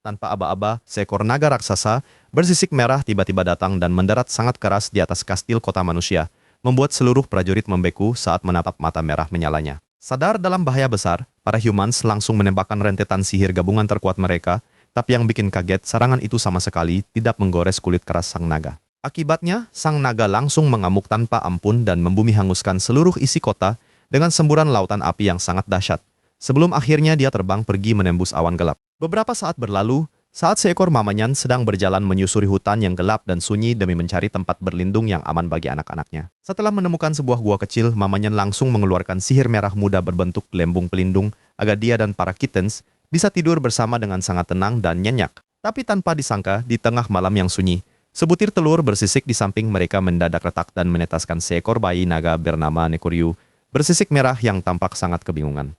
Tanpa aba-aba, seekor naga raksasa bersisik merah tiba-tiba datang dan mendarat sangat keras di atas kastil kota manusia, membuat seluruh prajurit membeku saat menatap mata merah menyalanya. Sadar dalam bahaya besar, para humans langsung menembakkan rentetan sihir gabungan terkuat mereka, tapi yang bikin kaget, serangan itu sama sekali tidak menggores kulit keras sang naga. Akibatnya, sang naga langsung mengamuk tanpa ampun dan membumi hanguskan seluruh isi kota dengan semburan lautan api yang sangat dahsyat. Sebelum akhirnya dia terbang pergi menembus awan gelap. Beberapa saat berlalu, saat seekor mamanyan sedang berjalan menyusuri hutan yang gelap dan sunyi demi mencari tempat berlindung yang aman bagi anak-anaknya. Setelah menemukan sebuah gua kecil, mamanyan langsung mengeluarkan sihir merah muda berbentuk lembung pelindung agar dia dan para kittens bisa tidur bersama dengan sangat tenang dan nyenyak. Tapi tanpa disangka, di tengah malam yang sunyi, sebutir telur bersisik di samping mereka mendadak retak dan menetaskan seekor bayi naga bernama Nekoryu, bersisik merah yang tampak sangat kebingungan.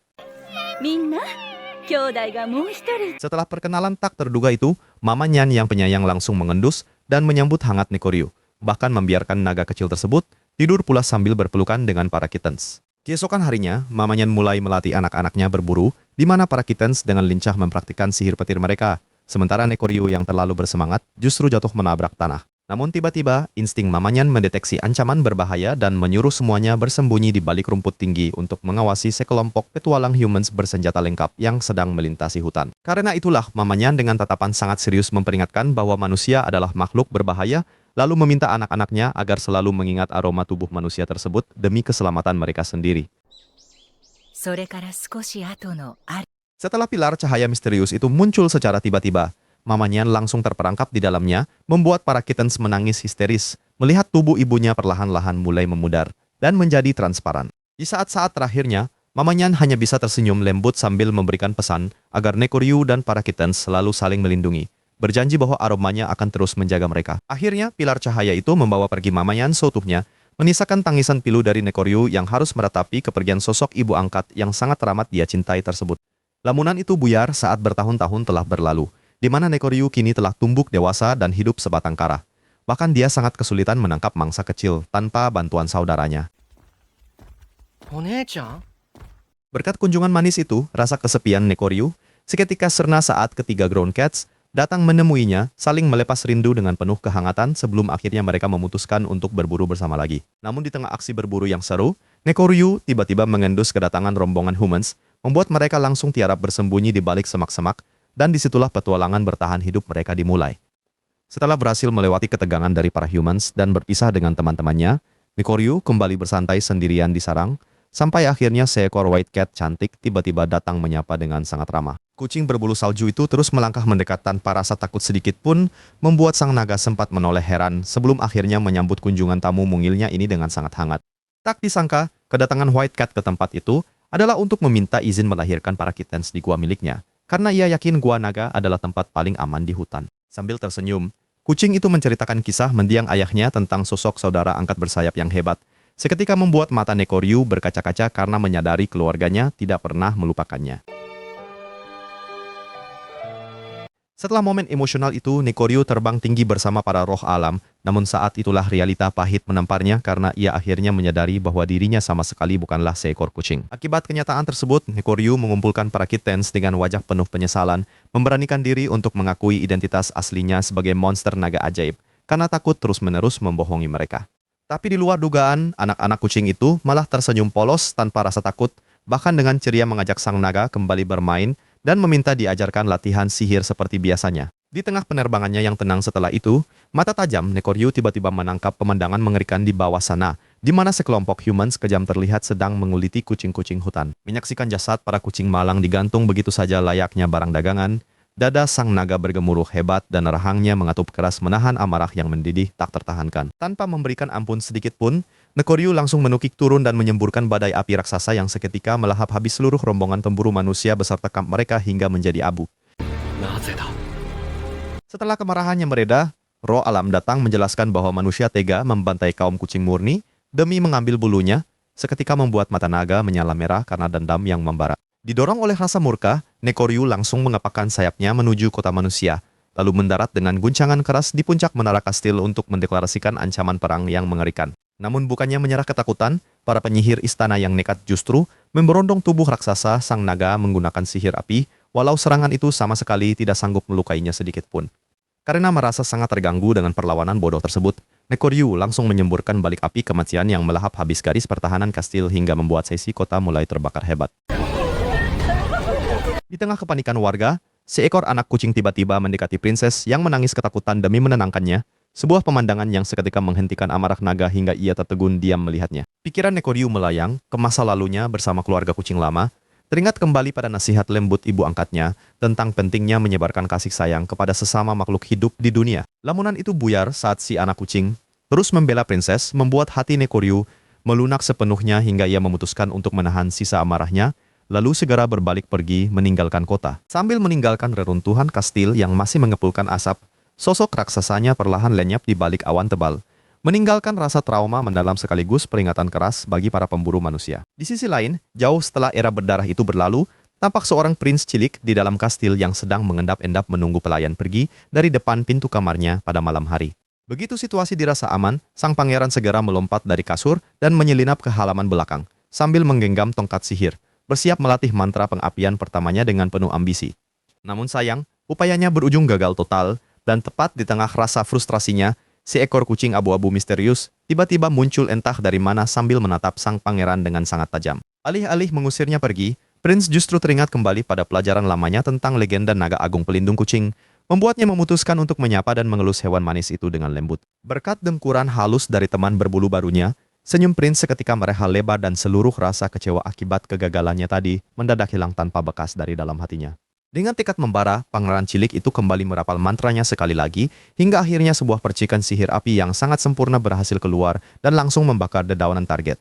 Setelah perkenalan tak terduga itu, Mama Nyan yang penyayang langsung mengendus dan menyambut hangat Nekoryu, bahkan membiarkan naga kecil tersebut tidur pula sambil berpelukan dengan para kittens. Keesokan harinya, Mama Nyan mulai melatih anak-anaknya berburu, di mana para kittens dengan lincah mempraktikkan sihir petir mereka, sementara Nekoryu yang terlalu bersemangat justru jatuh menabrak tanah. Namun tiba-tiba, insting Mama Nyan mendeteksi ancaman berbahaya dan menyuruh semuanya bersembunyi di balik rumput tinggi untuk mengawasi sekelompok petualang humans bersenjata lengkap yang sedang melintasi hutan. Karena itulah, Mama Nyan dengan tatapan sangat serius memperingatkan bahwa manusia adalah makhluk berbahaya, lalu meminta anak-anaknya agar selalu mengingat aroma tubuh manusia tersebut demi keselamatan mereka sendiri. Setelah pilar cahaya misterius itu muncul secara tiba-tiba, Mama Nyan langsung terperangkap di dalamnya, membuat para kittens menangis histeris, melihat tubuh ibunya perlahan-lahan mulai memudar dan menjadi transparan. Di saat-saat terakhirnya, Mama Nyan hanya bisa tersenyum lembut sambil memberikan pesan agar Nekoryu dan para kittens selalu saling melindungi, berjanji bahwa aromanya akan terus menjaga mereka. Akhirnya, pilar cahaya itu membawa pergi Mama Nyan seutuhnya, menyisakan tangisan pilu dari Nekoryu yang harus meratapi kepergian sosok ibu angkat yang sangat teramat dia cintai tersebut. Lamunan itu buyar saat bertahun-tahun telah berlalu, di mana Nekoryu kini telah tumbuh dewasa dan hidup sebatang kara. Bahkan dia sangat kesulitan menangkap mangsa kecil tanpa bantuan saudaranya. Berkat kunjungan manis itu, rasa kesepian Nekoryu seketika sirna saat ketiga ground cats datang menemuinya, saling melepas rindu dengan penuh kehangatan sebelum akhirnya mereka memutuskan untuk berburu bersama lagi. Namun di tengah aksi berburu yang seru, Nekoryu tiba-tiba mengendus kedatangan rombongan humans, membuat mereka langsung tiarap bersembunyi di balik semak-semak, dan disitulah petualangan bertahan hidup mereka dimulai. Setelah berhasil melewati ketegangan dari para humans dan berpisah dengan teman-temannya, Nekoryu kembali bersantai sendirian di sarang, sampai akhirnya seekor white cat cantik tiba-tiba datang menyapa dengan sangat ramah. Kucing berbulu salju itu terus melangkah mendekat tanpa rasa takut sedikit pun, membuat sang naga sempat menoleh heran sebelum akhirnya menyambut kunjungan tamu mungilnya ini dengan sangat hangat. Tak disangka, kedatangan white cat ke tempat itu adalah untuk meminta izin melahirkan para kittens di gua miliknya, karena ia yakin gua naga adalah tempat paling aman di hutan. Sambil tersenyum, kucing itu menceritakan kisah mendiang ayahnya tentang sosok saudara angkat bersayap yang hebat, seketika membuat mata Nekoryu berkaca-kaca karena menyadari keluarganya tidak pernah melupakannya. Setelah momen emosional itu, Nekoryu terbang tinggi bersama para roh alam, namun saat itulah realita pahit menamparnya karena ia akhirnya menyadari bahwa dirinya sama sekali bukanlah seekor kucing. Akibat kenyataan tersebut, Nekoryu mengumpulkan para kittens dengan wajah penuh penyesalan, memberanikan diri untuk mengakui identitas aslinya sebagai monster naga ajaib, karena takut terus-menerus membohongi mereka. Tapi di luar dugaan, anak-anak kucing itu malah tersenyum polos tanpa rasa takut, bahkan dengan ceria mengajak sang naga kembali bermain, dan meminta diajarkan latihan sihir seperti biasanya. Di tengah penerbangannya yang tenang setelah itu, mata tajam Nekoryu tiba-tiba menangkap pemandangan mengerikan di bawah sana, di mana sekelompok humans kejam terlihat sedang menguliti kucing-kucing hutan. Menyaksikan jasad para kucing malang digantung begitu saja layaknya barang dagangan, dada sang naga bergemuruh hebat dan rahangnya mengatup keras menahan amarah yang mendidih tak tertahankan. Tanpa memberikan ampun sedikit pun, Nekoryu langsung menukik turun dan menyemburkan badai api raksasa yang seketika melahap habis seluruh rombongan pemburu manusia beserta kamp mereka hingga menjadi abu. Setelah kemarahannya mereda, roh alam datang menjelaskan bahwa manusia tega membantai kaum kucing murni demi mengambil bulunya, seketika membuat mata naga menyala merah karena dendam yang membara. Didorong oleh rasa murka, Nekoryu langsung mengepakkan sayapnya menuju kota manusia, lalu mendarat dengan guncangan keras di puncak menara kastil untuk mendeklarasikan ancaman perang yang mengerikan. Namun bukannya menyerah ketakutan, para penyihir istana yang nekat justru memberondong tubuh raksasa sang naga menggunakan sihir api walau serangan itu sama sekali tidak sanggup melukainya sedikit pun. Karena merasa sangat terganggu dengan perlawanan bodoh tersebut, Nekoryu langsung menyemburkan balik api kematian yang melahap habis garis pertahanan kastil hingga membuat sesi kota mulai terbakar hebat. Di tengah kepanikan warga, seekor anak kucing tiba-tiba mendekati prinses yang menangis ketakutan demi menenangkannya, sebuah pemandangan yang seketika menghentikan amarah naga hingga ia tertegun diam melihatnya. Pikiran Nekoryu melayang ke masa lalunya bersama keluarga kucing lama, teringat kembali pada nasihat lembut ibu angkatnya tentang pentingnya menyebarkan kasih sayang kepada sesama makhluk hidup di dunia. Lamunan itu buyar saat si anak kucing terus membela prinses, membuat hati Nekoryu melunak sepenuhnya hingga ia memutuskan untuk menahan sisa amarahnya, lalu segera berbalik pergi meninggalkan kota. Sambil meninggalkan reruntuhan kastil yang masih mengepulkan asap, sosok raksasanya perlahan lenyap di balik awan tebal, meninggalkan rasa trauma mendalam sekaligus peringatan keras bagi para pemburu manusia. Di sisi lain, jauh setelah era berdarah itu berlalu, tampak seorang prince cilik di dalam kastil yang sedang mengendap-endap menunggu pelayan pergi dari depan pintu kamarnya pada malam hari. Begitu situasi dirasa aman, sang pangeran segera melompat dari kasur dan menyelinap ke halaman belakang, sambil menggenggam tongkat sihir, bersiap melatih mantra pengapian pertamanya dengan penuh ambisi. Namun sayang, upayanya berujung gagal total, dan tepat di tengah rasa frustrasinya, seekor kucing abu-abu misterius tiba-tiba muncul entah dari mana sambil menatap sang pangeran dengan sangat tajam. Alih-alih mengusirnya pergi, Prince justru teringat kembali pada pelajaran lamanya tentang legenda naga agung pelindung kucing, membuatnya memutuskan untuk menyapa dan mengelus hewan manis itu dengan lembut. Berkat dengkuran halus dari teman berbulu barunya, senyum Prince seketika merehal lebar dan seluruh rasa kecewa akibat kegagalannya tadi mendadak hilang tanpa bekas dari dalam hatinya. Dengan tekad membara, pangeran cilik itu kembali merapal mantranya sekali lagi, hingga akhirnya sebuah percikan sihir api yang sangat sempurna berhasil keluar dan langsung membakar dedaunan target.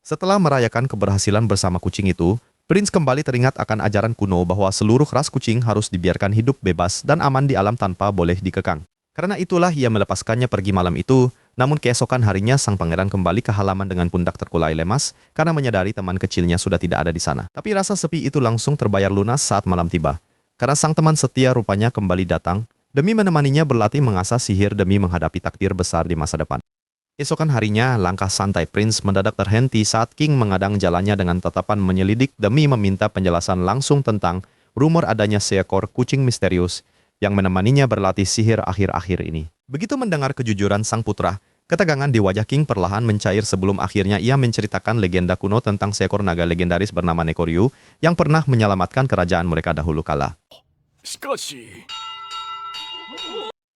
Setelah merayakan keberhasilan bersama kucing itu, Prince kembali teringat akan ajaran kuno bahwa seluruh ras kucing harus dibiarkan hidup bebas dan aman di alam tanpa boleh dikekang. Karena itulah ia melepaskannya pergi malam itu, namun keesokan harinya sang pangeran kembali ke halaman dengan pundak terkulai lemas karena menyadari teman kecilnya sudah tidak ada di sana. Tapi rasa sepi itu langsung terbayar lunas saat malam tiba, karena sang teman setia rupanya kembali datang demi menemaninya berlatih mengasah sihir demi menghadapi takdir besar di masa depan. Esokan harinya, langkah santai Prince mendadak terhenti saat King mengadang jalannya dengan tatapan menyelidik demi meminta penjelasan langsung tentang rumor adanya seekor kucing misterius yang menemaninya berlatih sihir akhir-akhir ini. Begitu mendengar kejujuran sang putra, ketegangan di wajah King perlahan mencair sebelum akhirnya ia menceritakan legenda kuno tentang seekor naga legendaris bernama Nekoryu yang pernah menyelamatkan kerajaan mereka dahulu kala.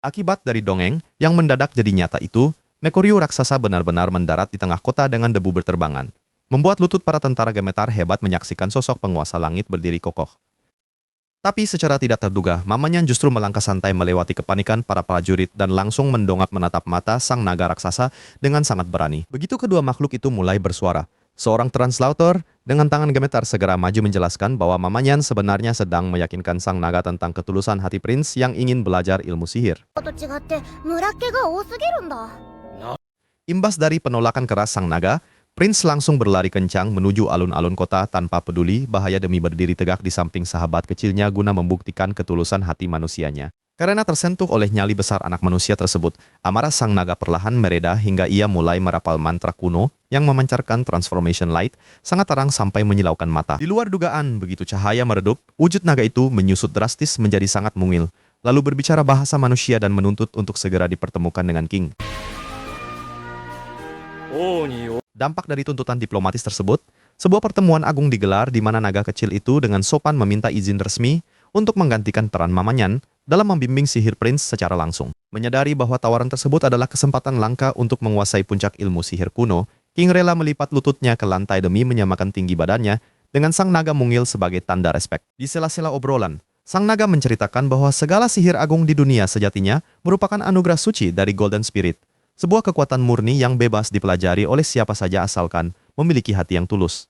Akibat dari dongeng yang mendadak jadi nyata itu, Nekoryu raksasa benar-benar mendarat di tengah kota dengan debu berterbangan, membuat lutut para tentara gemetar hebat menyaksikan sosok penguasa langit berdiri kokoh. Tapi secara tidak terduga, mamanya justru melangkah santai melewati kepanikan para prajurit dan langsung mendongak menatap mata sang naga raksasa dengan sangat berani. Begitu kedua makhluk itu mulai bersuara, seorang translator dengan tangan gemetar segera maju menjelaskan bahwa Mamanyan sebenarnya sedang meyakinkan sang naga tentang ketulusan hati Prince yang ingin belajar ilmu sihir. Imbas dari penolakan keras sang naga, Prince langsung berlari kencang menuju alun-alun kota tanpa peduli bahaya demi berdiri tegak di samping sahabat kecilnya guna membuktikan ketulusan hati manusianya. Karena tersentuh oleh nyali besar anak manusia tersebut, amarah sang naga perlahan mereda hingga ia mulai merapal mantra kuno yang memancarkan transformation light sangat terang sampai menyilaukan mata. Di luar dugaan, begitu cahaya meredup, wujud naga itu menyusut drastis menjadi sangat mungil, lalu berbicara bahasa manusia dan menuntut untuk segera dipertemukan dengan King. Dampak dari tuntutan diplomatis tersebut, sebuah pertemuan agung digelar di mana naga kecil itu dengan sopan meminta izin resmi untuk menggantikan peran Mamanyan dalam membimbing sihir Prince secara langsung. Menyadari bahwa tawaran tersebut adalah kesempatan langka untuk menguasai puncak ilmu sihir kuno, King rela melipat lututnya ke lantai demi menyamakan tinggi badannya dengan sang naga mungil sebagai tanda respek. Di sela-sela obrolan, sang naga menceritakan bahwa segala sihir agung di dunia sejatinya merupakan anugerah suci dari Golden Spirit. Sebuah kekuatan murni yang bebas dipelajari oleh siapa saja asalkan memiliki hati yang tulus.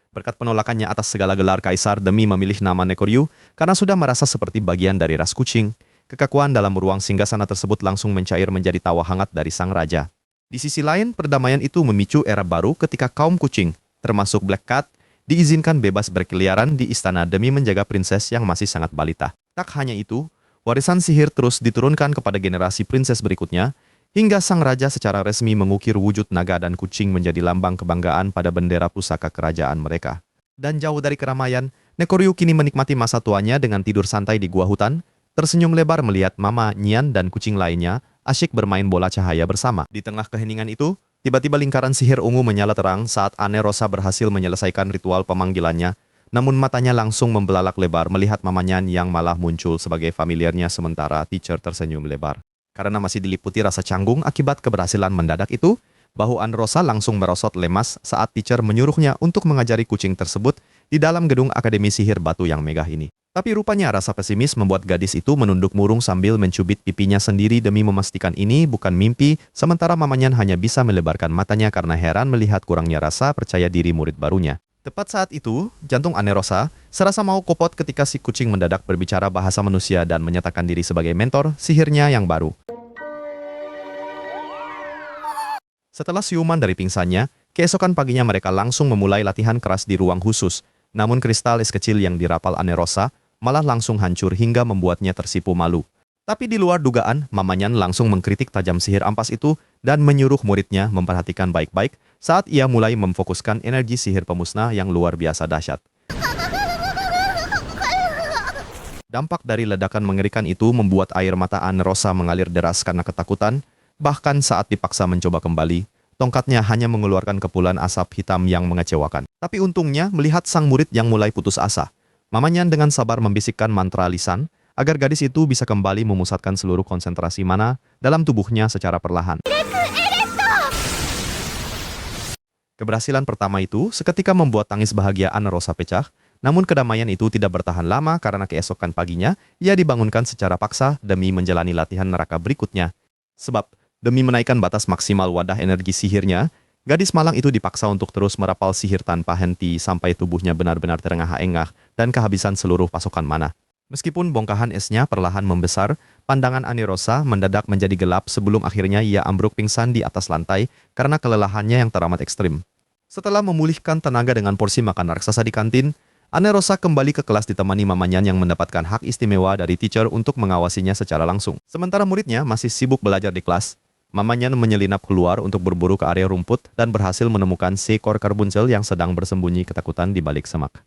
Berkat penolakannya atas segala gelar kaisar demi memilih nama Nekoryu, karena sudah merasa seperti bagian dari ras kucing, kekakuan dalam ruang singgasana tersebut langsung mencair menjadi tawa hangat dari sang raja. Di sisi lain, perdamaian itu memicu era baru ketika kaum kucing, termasuk Black Cat, diizinkan bebas berkeliaran di istana demi menjaga prinses yang masih sangat balita. Tak hanya itu, warisan sihir terus diturunkan kepada generasi prinses berikutnya, hingga sang raja secara resmi mengukir wujud naga dan kucing menjadi lambang kebanggaan pada bendera pusaka kerajaan mereka. Dan jauh dari keramaian, Nekoryu kini menikmati masa tuanya dengan tidur santai di gua hutan, tersenyum lebar melihat Mama, Nyan, dan kucing lainnya asyik bermain bola cahaya bersama. Di tengah keheningan itu, tiba-tiba lingkaran sihir ungu menyala terang saat Ane Rosa berhasil menyelesaikan ritual pemanggilannya, namun matanya langsung membelalak lebar melihat Mama Nyan yang malah muncul sebagai familiarnya sementara teacher tersenyum lebar. Karena masih diliputi rasa canggung akibat keberhasilan mendadak itu, bahu Ane Rosa langsung merosot lemas saat teacher menyuruhnya untuk mengajari kucing tersebut di dalam gedung Akademi Sihir Batu yang megah ini. Tapi rupanya rasa pesimis membuat gadis itu menunduk murung sambil mencubit pipinya sendiri demi memastikan ini bukan mimpi, sementara mamanya hanya bisa melebarkan matanya karena heran melihat kurangnya rasa percaya diri murid barunya. Tepat saat itu, jantung Ane Rosa serasa mau kopot ketika si kucing mendadak berbicara bahasa manusia dan menyatakan diri sebagai mentor sihirnya yang baru. Setelah siuman dari pingsannya, keesokan paginya mereka langsung memulai latihan keras di ruang khusus. Namun kristal es kecil yang dirapal Ane Rosa malah langsung hancur hingga membuatnya tersipu malu. Tapi di luar dugaan, mamanya langsung mengkritik tajam sihir ampas itu dan menyuruh muridnya memperhatikan baik-baik saat ia mulai memfokuskan energi sihir pemusnah yang luar biasa dahsyat. Dampak dari ledakan mengerikan itu membuat air mata Ane Rosa mengalir deras karena ketakutan, bahkan saat dipaksa mencoba kembali, tongkatnya hanya mengeluarkan kepulan asap hitam yang mengecewakan. Tapi untungnya melihat sang murid yang mulai putus asa, mamanya dengan sabar membisikkan mantra lisan, agar gadis itu bisa kembali memusatkan seluruh konsentrasi mana dalam tubuhnya secara perlahan. Keberhasilan pertama itu seketika membuat tangis bahagia Ane Rosa pecah, namun kedamaian itu tidak bertahan lama karena keesokan paginya ia dibangunkan secara paksa demi menjalani latihan neraka berikutnya. Sebab, demi menaikkan batas maksimal wadah energi sihirnya, gadis malang itu dipaksa untuk terus merapal sihir tanpa henti sampai tubuhnya benar-benar terengah-engah dan kehabisan seluruh pasokan mana. Meskipun bongkahan esnya perlahan membesar, pandangan Ane Rosa mendadak menjadi gelap sebelum akhirnya ia ambruk pingsan di atas lantai karena kelelahannya yang teramat ekstrim. Setelah memulihkan tenaga dengan porsi makan raksasa di kantin, Ane Rosa kembali ke kelas ditemani mamanya yang mendapatkan hak istimewa dari teacher untuk mengawasinya secara langsung. Sementara muridnya masih sibuk belajar di kelas, mamanya menyelinap keluar untuk berburu ke area rumput dan berhasil menemukan seekor karbunzel yang sedang bersembunyi ketakutan di balik semak.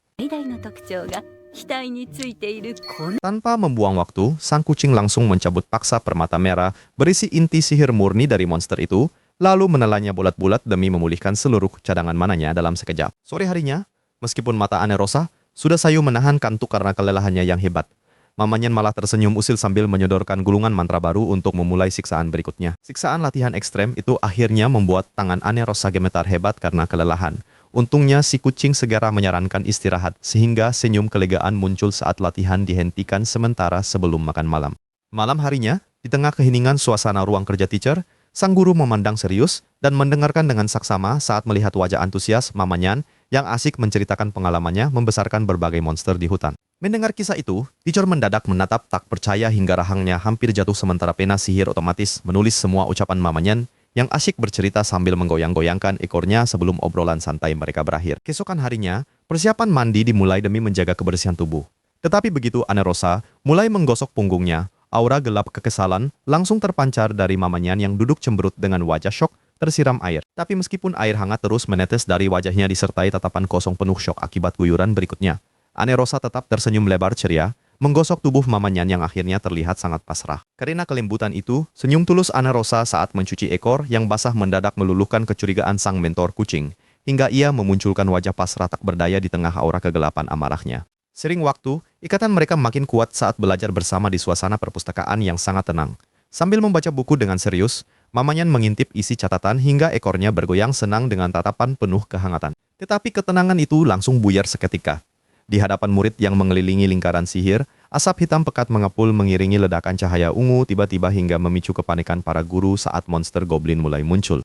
Tanpa membuang waktu, sang kucing langsung mencabut paksa permata merah berisi inti sihir murni dari monster itu, lalu menelannya bulat-bulat demi memulihkan seluruh cadangan mananya dalam sekejap. Sore harinya, meskipun mata Ane Rosa sudah sayu menahan kantuk karena kelelahannya yang hebat, mamanya malah tersenyum usil sambil menyodorkan gulungan mantra baru untuk memulai siksaan berikutnya. Siksaan latihan ekstrem itu akhirnya membuat tangan Ane Rosa gemetar hebat karena kelelahan. Untungnya si kucing segera menyarankan istirahat sehingga senyum kelegaan muncul saat latihan dihentikan sementara sebelum makan malam. Malam harinya, di tengah keheningan suasana ruang kerja teacher, sang guru memandang serius dan mendengarkan dengan saksama saat melihat wajah antusias mamanya yang asik menceritakan pengalamannya membesarkan berbagai monster di hutan. Mendengar kisah itu, teacher mendadak menatap tak percaya hingga rahangnya hampir jatuh sementara pena sihir otomatis menulis semua ucapan mamanya yang asyik bercerita sambil menggoyang-goyangkan ekornya sebelum obrolan santai mereka berakhir. Keesokan harinya, persiapan mandi dimulai demi menjaga kebersihan tubuh. Tetapi begitu Ane Rosa mulai menggosok punggungnya, aura gelap kekesalan langsung terpancar dari mamanya yang duduk cemberut dengan wajah syok tersiram air. Tapi meskipun air hangat terus menetes dari wajahnya disertai tatapan kosong penuh syok akibat guyuran berikutnya, Ane Rosa tetap tersenyum lebar ceria, menggosok tubuh mamanya yang akhirnya terlihat sangat pasrah. Karena kelembutan itu, senyum tulus Ane Rosa saat mencuci ekor yang basah mendadak meluluhkan kecurigaan sang mentor kucing, hingga ia memunculkan wajah pasrah tak berdaya di tengah aura kegelapan amarahnya. Sering waktu, ikatan mereka makin kuat saat belajar bersama di suasana perpustakaan yang sangat tenang. Sambil membaca buku dengan serius, mamanya mengintip isi catatan hingga ekornya bergoyang senang dengan tatapan penuh kehangatan. Tetapi ketenangan itu langsung buyar seketika. Di hadapan murid yang mengelilingi lingkaran sihir, asap hitam pekat mengepul mengiringi ledakan cahaya ungu tiba-tiba hingga memicu kepanikan para guru saat monster goblin mulai muncul.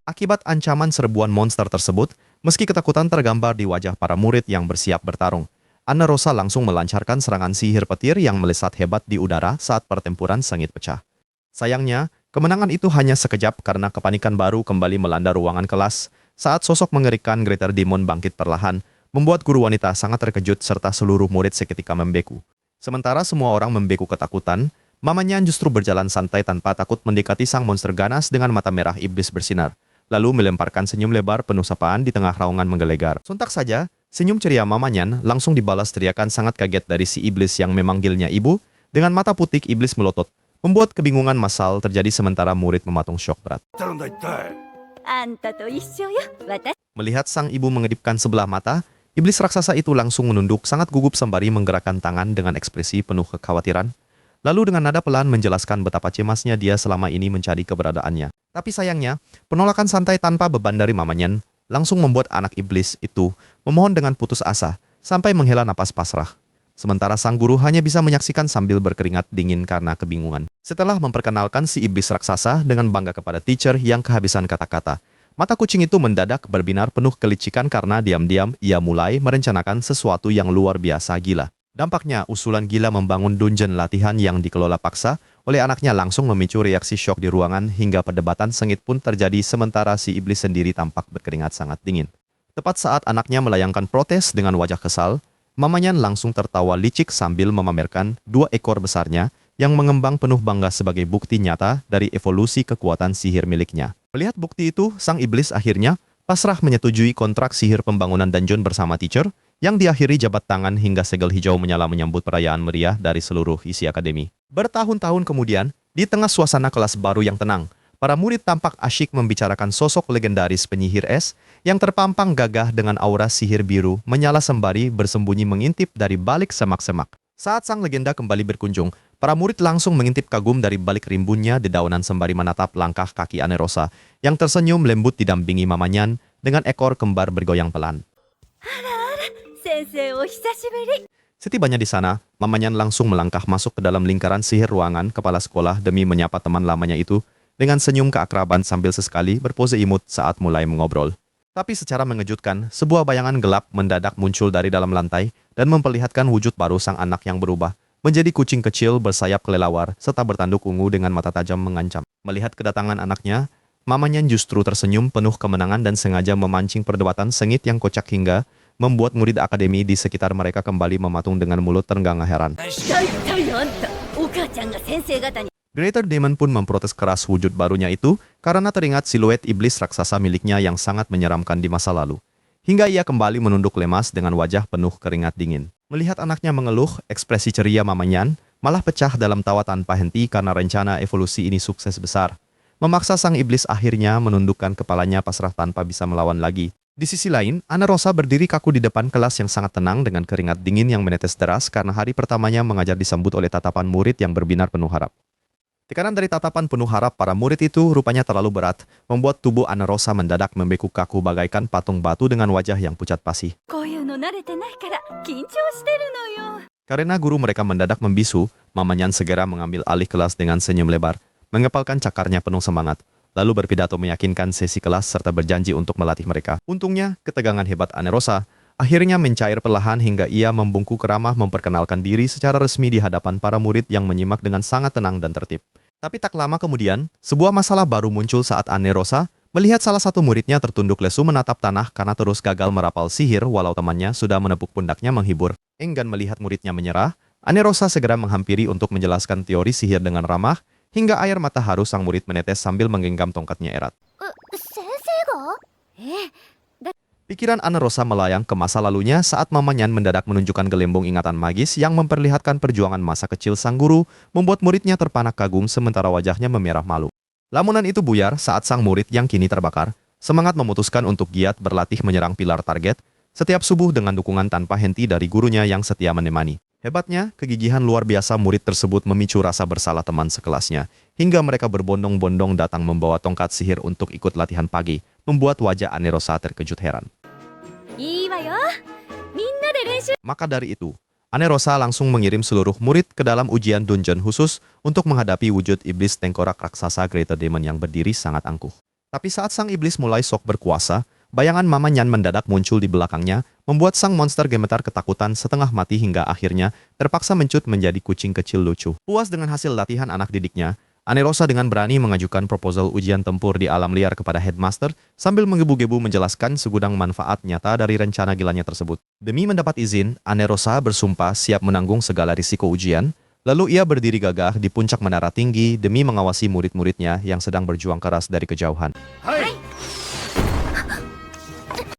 Akibat ancaman serbuan monster tersebut, meski ketakutan tergambar di wajah para murid yang bersiap bertarung, Ane Rosa langsung melancarkan serangan sihir petir yang melesat hebat di udara saat pertempuran sengit pecah. Sayangnya, kemenangan itu hanya sekejap karena kepanikan baru kembali melanda ruangan kelas, saat sosok mengerikan Greater Demon bangkit perlahan, membuat guru wanita sangat terkejut serta seluruh murid seketika membeku. Sementara semua orang membeku ketakutan, Mamanya justru berjalan santai tanpa takut mendekati sang monster ganas dengan mata merah iblis bersinar, lalu melemparkan senyum lebar penuh sapaan di tengah raungan menggelegar. Sontak saja, senyum ceria Mamanyan langsung dibalas teriakan sangat kaget dari si iblis yang memanggilnya ibu, dengan mata putih iblis melotot, membuat kebingungan massal terjadi sementara murid mematung syok berat. Melihat sang ibu mengedipkan sebelah mata, iblis raksasa itu langsung menunduk sangat gugup sembari menggerakkan tangan dengan ekspresi penuh kekhawatiran. Lalu dengan nada pelan menjelaskan betapa cemasnya dia selama ini mencari keberadaannya. Tapi sayangnya, penolakan santai tanpa beban dari Mamanyan langsung membuat anak iblis itu memohon dengan putus asa sampai menghela napas pasrah. Sementara sang guru hanya bisa menyaksikan sambil berkeringat dingin karena kebingungan. Setelah memperkenalkan si iblis raksasa dengan bangga kepada teacher yang kehabisan kata-kata, mata kucing itu mendadak berbinar penuh kelicikan karena diam-diam ia mulai merencanakan sesuatu yang luar biasa gila. Dampaknya, usulan gila membangun dungeon latihan yang dikelola paksa oleh anaknya langsung memicu reaksi syok di ruangan hingga perdebatan sengit pun terjadi sementara si iblis sendiri tampak berkeringat sangat dingin. Tepat saat anaknya melayangkan protes dengan wajah kesal, Mamanyan langsung tertawa licik sambil memamerkan 2 ekor besarnya yang mengembang penuh bangga sebagai bukti nyata dari evolusi kekuatan sihir miliknya. Melihat bukti itu, sang iblis akhirnya pasrah menyetujui kontrak sihir pembangunan dungeon bersama teacher, yang diakhiri jabat tangan hingga segel hijau menyala menyambut perayaan meriah dari seluruh isi akademi. Bertahun-tahun kemudian, di tengah suasana kelas baru yang tenang, para murid tampak asyik membicarakan sosok legendaris penyihir es yang terpampang gagah dengan aura sihir biru menyala sembari bersembunyi mengintip dari balik semak-semak. Saat sang legenda kembali berkunjung, para murid langsung mengintip kagum dari balik rimbunnya dedaunan sembari menatap langkah kaki Anerosa yang tersenyum lembut didampingi Mamanyan dengan ekor kembar bergoyang pelan. Setibanya di sana, Mamanyan langsung melangkah masuk ke dalam lingkaran sihir ruangan kepala sekolah demi menyapa teman lamanya itu dengan senyum keakraban sambil sesekali berpose imut saat mulai mengobrol. Tapi secara mengejutkan, sebuah bayangan gelap mendadak muncul dari dalam lantai dan memperlihatkan wujud baru sang anak yang berubah menjadi kucing kecil bersayap kelelawar serta bertanduk ungu dengan mata tajam mengancam. Melihat kedatangan anaknya, Mamanyan justru tersenyum penuh kemenangan dan sengaja memancing perdebatan sengit yang kocak hingga membuat murid akademi di sekitar mereka kembali mematung dengan mulut terengah heran. Greater Demon pun memprotes keras wujud barunya itu karena teringat siluet iblis raksasa miliknya yang sangat menyeramkan di masa lalu. Hingga ia kembali menunduk lemas dengan wajah penuh keringat dingin. Melihat anaknya mengeluh, ekspresi ceria Mamanyan malah pecah dalam tawa tanpa henti karena rencana evolusi ini sukses besar. Memaksa sang iblis akhirnya menundukkan kepalanya pasrah tanpa bisa melawan lagi. Di sisi lain, Anerosa berdiri kaku di depan kelas yang sangat tenang dengan keringat dingin yang menetes deras karena hari pertamanya mengajar disambut oleh tatapan murid yang berbinar penuh harap. Tekanan dari tatapan penuh harap para murid itu rupanya terlalu berat, membuat tubuh Anerosa mendadak membekuk kaku bagaikan patung batu dengan wajah yang pucat pasi. Karena guru mereka mendadak membisu, Mamanyan segera mengambil alih kelas dengan senyum lebar, mengepalkan cakarnya penuh semangat, lalu berpidato meyakinkan sesi kelas serta berjanji untuk melatih mereka. Untungnya, ketegangan hebat Anerosa akhirnya mencair perlahan hingga ia membungkuk ramah memperkenalkan diri secara resmi di hadapan para murid yang menyimak dengan sangat tenang dan tertib. Tapi tak lama kemudian, sebuah masalah baru muncul saat Anerosa melihat salah satu muridnya tertunduk lesu menatap tanah karena terus gagal merapal sihir walau temannya sudah menepuk pundaknya menghibur. Enggan melihat muridnya menyerah, Anerosa segera menghampiri untuk menjelaskan teori sihir dengan ramah, hingga air mata haru sang murid menetes sambil menggenggam tongkatnya erat. Pikiran Anerosa melayang ke masa lalunya saat Mamanyan mendadak menunjukkan gelembung ingatan magis yang memperlihatkan perjuangan masa kecil sang guru, membuat muridnya terpanak kagum sementara wajahnya memerah malu. Lamunan itu buyar saat sang murid yang kini terbakar, semangat memutuskan untuk giat berlatih menyerang pilar target, setiap subuh dengan dukungan tanpa henti dari gurunya yang setia menemani. Hebatnya, kegigihan luar biasa murid tersebut memicu rasa bersalah teman sekelasnya, hingga mereka berbondong-bondong datang membawa tongkat sihir untuk ikut latihan pagi, membuat wajah Anerosa terkejut heran. Maka dari itu, Anerosa langsung mengirim seluruh murid ke dalam ujian dungeon khusus untuk menghadapi wujud iblis tengkorak raksasa Greater Demon yang berdiri sangat angkuh. Tapi saat sang iblis mulai sok berkuasa, bayangan Mamanyan mendadak muncul di belakangnya, membuat sang monster gemetar ketakutan setengah mati hingga akhirnya terpaksa mencut menjadi kucing kecil lucu. Puas dengan hasil latihan anak didiknya, Anerosa dengan berani mengajukan proposal ujian tempur di alam liar kepada headmaster sambil menggebu-gebu menjelaskan segudang manfaat nyata dari rencana gilanya tersebut. Demi mendapat izin, Anerosa bersumpah siap menanggung segala risiko ujian, Lalu ia berdiri gagah di puncak menara tinggi demi mengawasi murid-muridnya yang sedang berjuang keras dari kejauhan.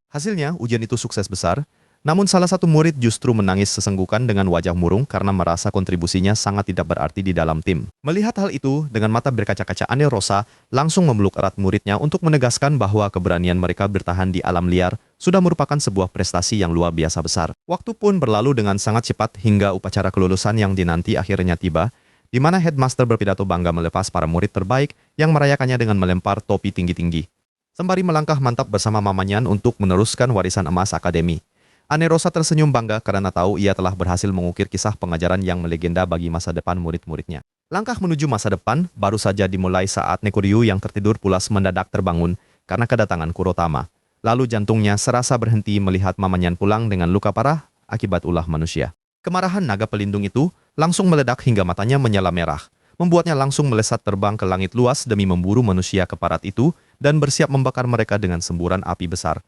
Hasilnya, ujian itu sukses besar, namun salah satu murid justru menangis sesenggukan dengan wajah murung karena merasa kontribusinya sangat tidak berarti di dalam tim. Melihat hal itu, dengan mata berkaca-kaca Anerosa langsung memeluk erat muridnya untuk menegaskan bahwa keberanian mereka bertahan di alam liar sudah merupakan sebuah prestasi yang luar biasa besar. Waktu pun berlalu dengan sangat cepat hingga upacara kelulusan yang dinanti akhirnya tiba, di mana headmaster berpidato bangga melepas para murid terbaik yang merayakannya dengan melempar topi tinggi-tinggi. Sembari melangkah mantap bersama Mamanyan untuk meneruskan warisan emas akademi. Anerosa tersenyum bangga karena tahu ia telah berhasil mengukir kisah pengajaran yang melegenda bagi masa depan murid-muridnya. Langkah menuju masa depan baru saja dimulai saat Nekoryu yang tertidur pulas mendadak terbangun karena kedatangan Kurotama. Lalu jantungnya serasa berhenti melihat Mamanyan pulang dengan luka parah akibat ulah manusia. Kemarahan naga pelindung itu langsung meledak hingga matanya menyala merah, membuatnya langsung melesat terbang ke langit luas demi memburu manusia keparat itu dan bersiap membakar mereka dengan semburan api besar.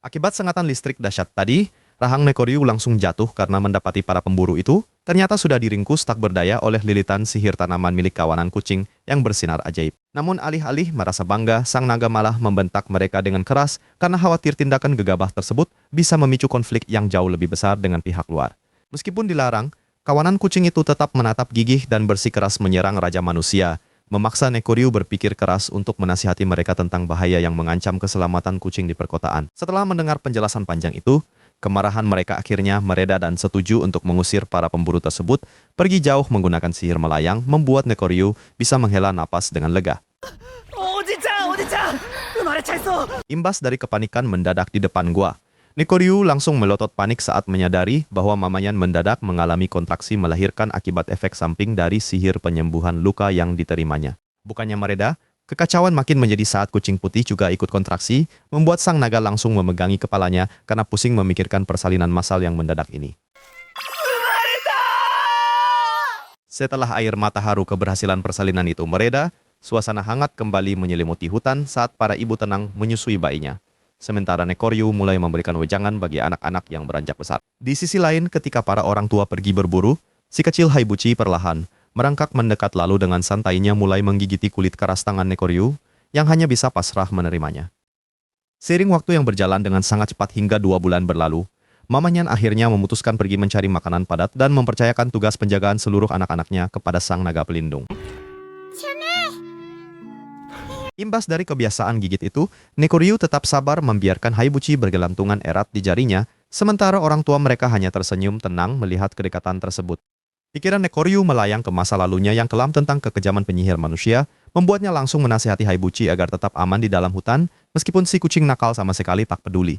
Akibat sengatan listrik dahsyat tadi, rahang Nekoryu langsung jatuh karena mendapati para pemburu itu ternyata sudah diringkus tak berdaya oleh lilitan sihir tanaman milik kawanan kucing yang bersinar ajaib. Namun alih-alih merasa bangga, sang naga malah membentak mereka dengan keras karena khawatir tindakan gegabah tersebut bisa memicu konflik yang jauh lebih besar dengan pihak luar. Meskipun dilarang, kawanan kucing itu tetap menatap gigih dan bersikeras menyerang Raja Manusia, memaksa Nekoryu berpikir keras untuk menasihati mereka tentang bahaya yang mengancam keselamatan kucing di perkotaan. Setelah mendengar penjelasan panjang itu, kemarahan mereka akhirnya mereda dan setuju untuk mengusir para pemburu tersebut pergi jauh menggunakan sihir melayang, membuat Nekoryu bisa menghela napas dengan lega. Imbas dari kepanikan mendadak di depan gua, Nekoryu langsung melotot panik saat menyadari bahwa Mamanyan mendadak mengalami kontraksi melahirkan akibat efek samping dari sihir penyembuhan luka yang diterimanya. Bukannya mereda, kekacauan makin menjadi saat kucing putih juga ikut kontraksi, membuat sang naga langsung memegangi kepalanya karena pusing memikirkan persalinan massal yang mendadak ini. Setelah air mata haru keberhasilan persalinan itu mereda, suasana hangat kembali menyelimuti hutan saat para ibu tenang menyusui bayinya. Sementara Nekoryu mulai memberikan wejangan bagi anak-anak yang beranjak besar. Di sisi lain, ketika para orang tua pergi berburu, si kecil Haibuchi perlahan merangkak mendekat lalu dengan santainya mulai menggigiti kulit keras tangan Nekoryu yang hanya bisa pasrah menerimanya. Seiring waktu yang berjalan dengan sangat cepat hingga 2 bulan berlalu, Mamanyan akhirnya memutuskan pergi mencari makanan padat dan mempercayakan tugas penjagaan seluruh anak-anaknya kepada sang naga pelindung. Imbas dari kebiasaan gigit itu, Nekoryu tetap sabar membiarkan Haibuchi bergelantungan erat di jarinya, sementara orang tua mereka hanya tersenyum tenang melihat kedekatan tersebut. Pikiran Nekoryu melayang ke masa lalunya yang kelam tentang kekejaman penyihir manusia, membuatnya langsung menasihati Haibuchi agar tetap aman di dalam hutan, meskipun si kucing nakal sama sekali tak peduli.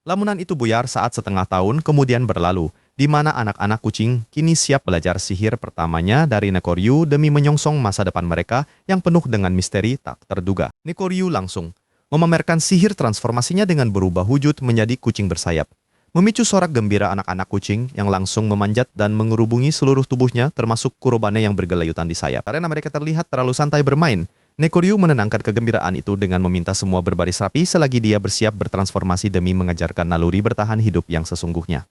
Lamunan itu buyar saat setengah tahun kemudian berlalu, di mana anak-anak kucing kini siap belajar sihir pertamanya dari Nekoryu demi menyongsong masa depan mereka yang penuh dengan misteri tak terduga. Nekoryu langsung memamerkan sihir transformasinya dengan berubah wujud menjadi kucing bersayap, memicu sorak gembira anak-anak kucing yang langsung memanjat dan mengerubungi seluruh tubuhnya termasuk Kurobane yang bergelayutan di sayap. Karena mereka terlihat terlalu santai bermain, Nekoryu menenangkan kegembiraan itu dengan meminta semua berbaris rapi selagi dia bersiap bertransformasi demi mengajarkan naluri bertahan hidup yang sesungguhnya.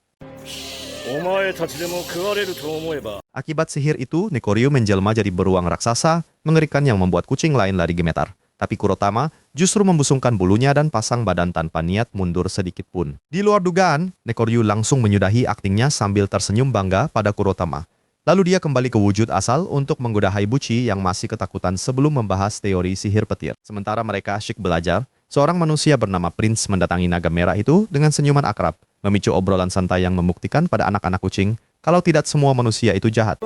Akibat sihir itu, Nekoryu menjelma jadi beruang raksasa, mengerikan yang membuat kucing lain lari gemetar. Tapi Kurotama justru membusungkan bulunya dan pasang badan tanpa niat mundur sedikit pun. Di luar dugaan, Nekoryu langsung menyudahi aktingnya sambil tersenyum bangga pada Kurotama. Lalu dia kembali ke wujud asal untuk menggoda Haibuchi yang masih ketakutan sebelum membahas teori sihir petir. Sementara mereka asyik belajar, seorang manusia bernama Prince mendatangi naga merah itu dengan senyuman akrab, memicu obrolan santai yang membuktikan pada anak-anak kucing kalau tidak semua manusia itu jahat.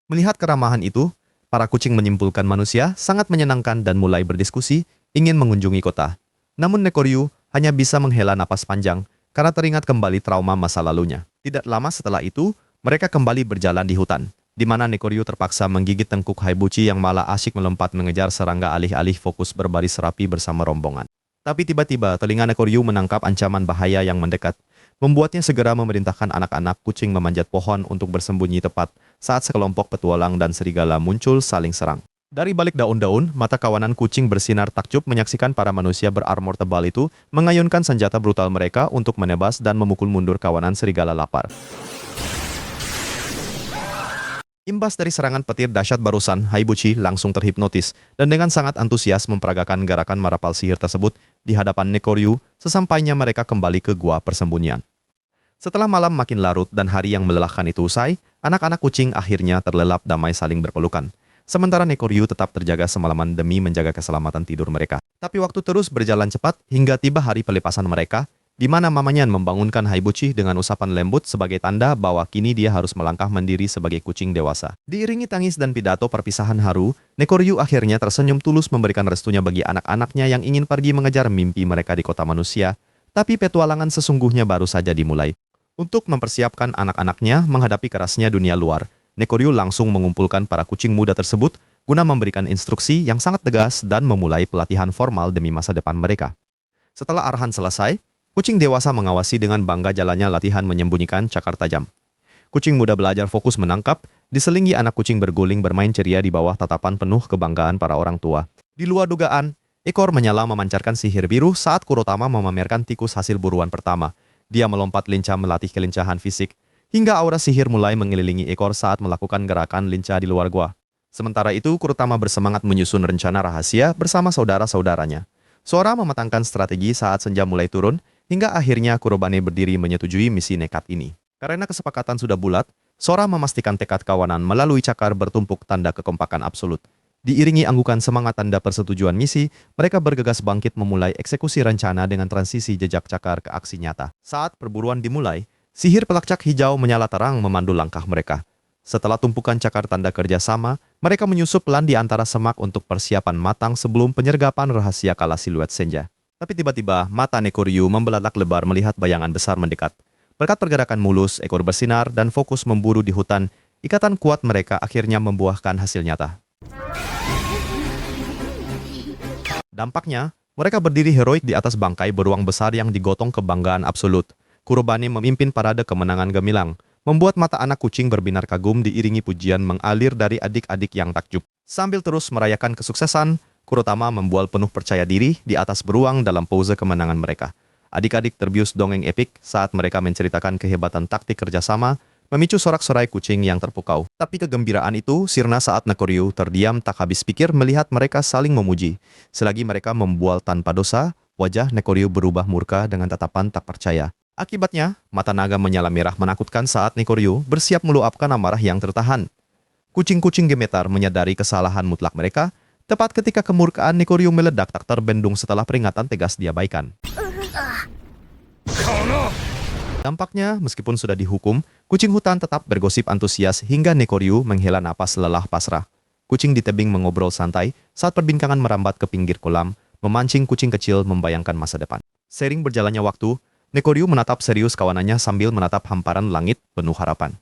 Melihat keramahan itu, para kucing menyimpulkan manusia sangat menyenangkan dan mulai berdiskusi ingin mengunjungi kota. Namun Nekoryu hanya bisa menghela napas panjang karena teringat kembali trauma masa lalunya. Tidak lama setelah itu, mereka kembali berjalan di hutan, di mana Nekoryu terpaksa menggigit tengkuk Haibuchi yang malah asyik melompat mengejar serangga alih-alih fokus berbaris rapi bersama rombongan. Tapi tiba-tiba telinga Nekoryu menangkap ancaman bahaya yang mendekat, membuatnya segera memerintahkan anak-anak kucing memanjat pohon untuk bersembunyi tepat saat sekelompok petualang dan serigala muncul saling serang. Dari balik daun-daun, mata kawanan kucing bersinar takjub menyaksikan para manusia berarmor tebal itu mengayunkan senjata brutal mereka untuk menebas dan memukul mundur kawanan serigala lapar. Imbas dari serangan petir dahsyat barusan, Haibuchi langsung terhipnotis dan dengan sangat antusias memperagakan gerakan marapal sihir tersebut di hadapan Nekoryu sesampainya mereka kembali ke gua persembunyian. Setelah malam makin larut dan hari yang melelahkan itu usai, anak-anak kucing akhirnya terlelap damai saling berpelukan. Sementara Nekoryu tetap terjaga semalaman demi menjaga keselamatan tidur mereka. Tapi waktu terus berjalan cepat hingga tiba hari pelepasan mereka, di mana mamanya membangunkan Haibuchi dengan usapan lembut sebagai tanda bahwa kini dia harus melangkah mandiri sebagai kucing dewasa. Diiringi tangis dan pidato perpisahan haru, Nekoryu akhirnya tersenyum tulus memberikan restunya bagi anak-anaknya yang ingin pergi mengejar mimpi mereka di kota manusia, tapi petualangan sesungguhnya baru saja dimulai. Untuk mempersiapkan anak-anaknya menghadapi kerasnya dunia luar, Nekoryu langsung mengumpulkan para kucing muda tersebut guna memberikan instruksi yang sangat tegas dan memulai pelatihan formal demi masa depan mereka. Setelah arahan selesai, kucing dewasa mengawasi dengan bangga jalannya latihan menyembunyikan cakar tajam. Kucing muda belajar fokus menangkap, diselingi anak kucing berguling bermain ceria di bawah tatapan penuh kebanggaan para orang tua. Di luar dugaan, ekor menyala memancarkan sihir biru saat Kurotama memamerkan tikus hasil buruan pertama. Dia melompat lincah melatih kelincahan fisik, hingga aura sihir mulai mengelilingi ekor saat melakukan gerakan lincah di luar gua. Sementara itu, Kurotama bersemangat menyusun rencana rahasia bersama saudara-saudaranya. Sora mematangkan strategi saat senja mulai turun, hingga akhirnya Kurobane berdiri menyetujui misi nekat ini. Karena kesepakatan sudah bulat, Sora memastikan tekad kawanan melalui cakar bertumpuk tanda kekompakan absolut. Diiringi anggukan semangat tanda persetujuan misi, mereka bergegas bangkit memulai eksekusi rencana dengan transisi jejak cakar ke aksi nyata. Saat perburuan dimulai, sihir pelacak hijau menyala terang memandu langkah mereka. Setelah tumpukan cakar tanda kerjasama, mereka menyusup pelan di antara semak untuk persiapan matang sebelum penyergapan rahasia kala siluet senja. Tapi tiba-tiba, mata Nekoryu membelalak lebar melihat bayangan besar mendekat. Berkat pergerakan mulus, ekor bersinar, dan fokus memburu di hutan, ikatan kuat mereka akhirnya membuahkan hasil nyata. Dampaknya, mereka berdiri heroik di atas bangkai beruang besar yang digotong kebanggaan absolut. Kurobane memimpin parade kemenangan gemilang, membuat mata anak kucing berbinar kagum diiringi pujian mengalir dari adik-adik yang takjub. Sambil terus merayakan kesuksesan, Kurotama membual penuh percaya diri di atas beruang dalam pose kemenangan mereka. Adik-adik terbius dongeng epik saat mereka menceritakan kehebatan taktik kerjasama, memicu sorak-sorai kucing yang terpukau. Tapi kegembiraan itu sirna saat Nekoryu terdiam tak habis pikir melihat mereka saling memuji. Selagi mereka membual tanpa dosa, wajah Nekoryu berubah murka dengan tatapan tak percaya. Akibatnya, mata naga menyala merah menakutkan saat Nekoryu bersiap meluapkan amarah yang tertahan. Kucing-kucing gemetar menyadari kesalahan mutlak mereka, tepat ketika kemurkaan Nekoryu meledak tak terbendung setelah peringatan tegas diabaikan. Dampaknya, meskipun sudah dihukum, kucing hutan tetap bergosip antusias hingga Nekoryu menghela napas lelah pasrah. Kucing di tebing mengobrol santai saat perbincangan merambat ke pinggir kolam, memancing kucing kecil membayangkan masa depan. Seiring berjalannya waktu, Nekoryu menatap serius kawanannya sambil menatap hamparan langit penuh harapan.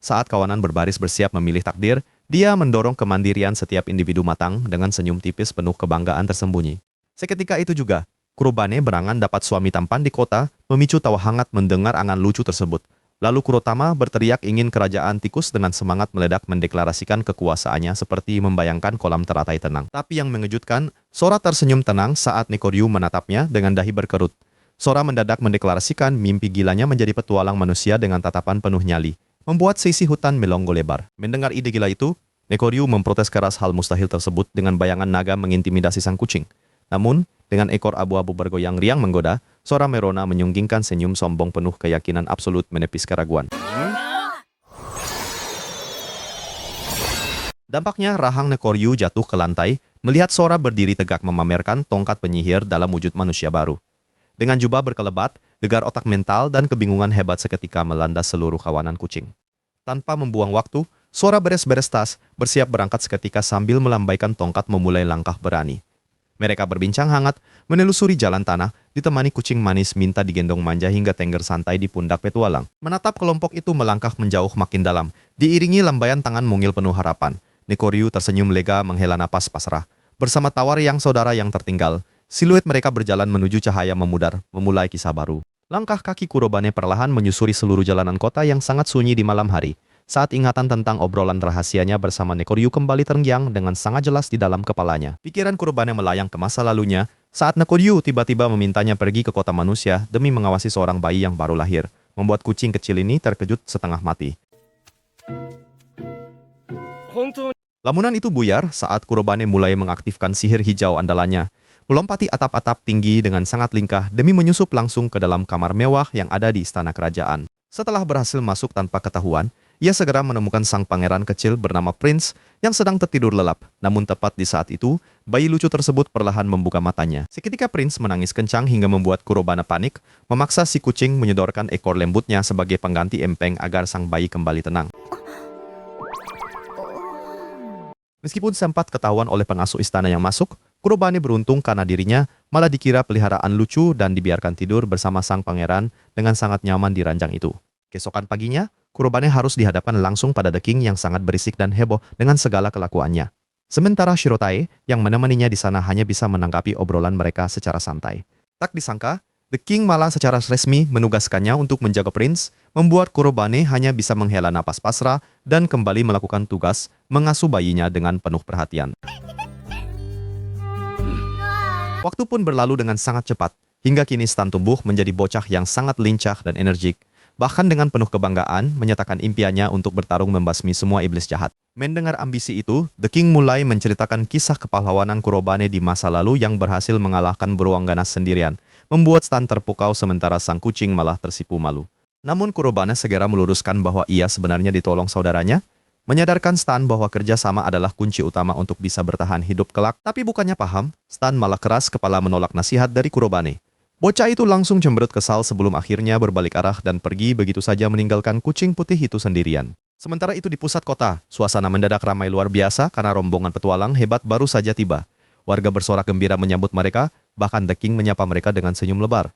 Saat kawanan berbaris bersiap memilih takdir, dia mendorong kemandirian setiap individu matang dengan senyum tipis penuh kebanggaan tersembunyi. Seketika itu juga, Kurobane berangan dapat suami tampan di kota, memicu tawa hangat mendengar angan lucu tersebut. Lalu Kurotama berteriak ingin kerajaan tikus dengan semangat meledak mendeklarasikan kekuasaannya seperti membayangkan kolam teratai tenang. Tapi yang mengejutkan, Sora tersenyum tenang saat Nekoryu menatapnya dengan dahi berkerut. Sora mendadak mendeklarasikan mimpi gilanya menjadi petualang manusia dengan tatapan penuh nyali, membuat sisi hutan melongo lebar. Mendengar ide gila itu, Nekoryu memprotes keras hal mustahil tersebut dengan bayangan naga mengintimidasi sang kucing. Namun, dengan ekor abu-abu bergoyang riang menggoda, Sora merona menyunggingkan senyum sombong penuh keyakinan absolut menepis keraguan. Dampaknya rahang Nekoryu jatuh ke lantai, melihat Sora berdiri tegak memamerkan tongkat penyihir dalam wujud manusia baru. Dengan jubah berkelebat, gegar otak mental dan kebingungan hebat seketika melanda seluruh kawanan kucing. Tanpa membuang waktu, Sora beres-beres tas, bersiap berangkat seketika sambil melambaikan tongkat memulai langkah berani. Mereka berbincang hangat, menelusuri jalan tanah, ditemani kucing manis minta digendong manja hingga tengger santai di pundak petualang. Menatap kelompok itu melangkah menjauh makin dalam, diiringi lambaian tangan mungil penuh harapan. Nekoryu tersenyum lega menghela napas pasrah. Bersama tawar yang saudara yang tertinggal, siluet mereka berjalan menuju cahaya memudar, memulai kisah baru. Langkah kaki Kurobane perlahan menyusuri seluruh jalanan kota yang sangat sunyi di malam hari. saat ingatan tentang obrolan rahasianya bersama Nekoryu kembali terngiang dengan sangat jelas di dalam kepalanya. Pikiran Kurbane melayang ke masa lalunya saat Nekoryu tiba-tiba memintanya pergi ke kota manusia demi mengawasi seorang bayi yang baru lahir, membuat kucing kecil ini terkejut setengah mati. Lamunan itu buyar saat Kurbane mulai mengaktifkan sihir hijau andalannya, melompati atap-atap tinggi dengan sangat lingkah demi menyusup langsung ke dalam kamar mewah yang ada di istana kerajaan. Setelah berhasil masuk tanpa ketahuan, ia segera menemukan sang pangeran kecil bernama Prince yang sedang tertidur lelap. Namun tepat di saat itu, bayi lucu tersebut perlahan membuka matanya. Seketika Prince menangis kencang hingga membuat Kurbane panik, memaksa si kucing menyodorkan ekor lembutnya sebagai pengganti empeng agar sang bayi kembali tenang. Meskipun sempat ketahuan oleh pengasuh istana yang masuk, Kurbane beruntung karena dirinya malah dikira peliharaan lucu dan dibiarkan tidur bersama sang pangeran dengan sangat nyaman di ranjang itu. Keesokan paginya, Kurbane harus dihadapkan langsung pada The King yang sangat berisik dan heboh dengan segala kelakuannya. Sementara Shirotae yang menemaninya di sana hanya bisa menanggapi obrolan mereka secara santai. Tak disangka, The King malah secara resmi menugaskannya untuk menjaga Prince, membuat Kurbane hanya bisa menghela napas pasrah dan kembali melakukan tugas mengasuh bayinya dengan penuh perhatian. Waktu pun berlalu dengan sangat cepat, hingga kini Stan tumbuh menjadi bocah yang sangat lincah dan energik, bahkan dengan penuh kebanggaan menyatakan impiannya untuk bertarung membasmi semua iblis jahat. Mendengar ambisi itu, The King mulai menceritakan kisah kepahlawanan Kurbane di masa lalu yang berhasil mengalahkan beruang ganas sendirian, membuat Stan terpukau sementara sang kucing malah tersipu malu. Namun Kurbane segera meluruskan bahwa ia sebenarnya ditolong saudaranya, menyadarkan Stan bahwa kerjasama adalah kunci utama untuk bisa bertahan hidup kelak. Tapi bukannya paham, Stan malah keras kepala menolak nasihat dari Kurbane. Bocah itu langsung cemberut kesal sebelum akhirnya berbalik arah dan pergi begitu saja meninggalkan kucing putih itu sendirian. Sementara itu di pusat kota, suasana mendadak ramai luar biasa karena rombongan petualang hebat baru saja tiba. Warga bersorak gembira menyambut mereka, bahkan The King menyapa mereka dengan senyum lebar.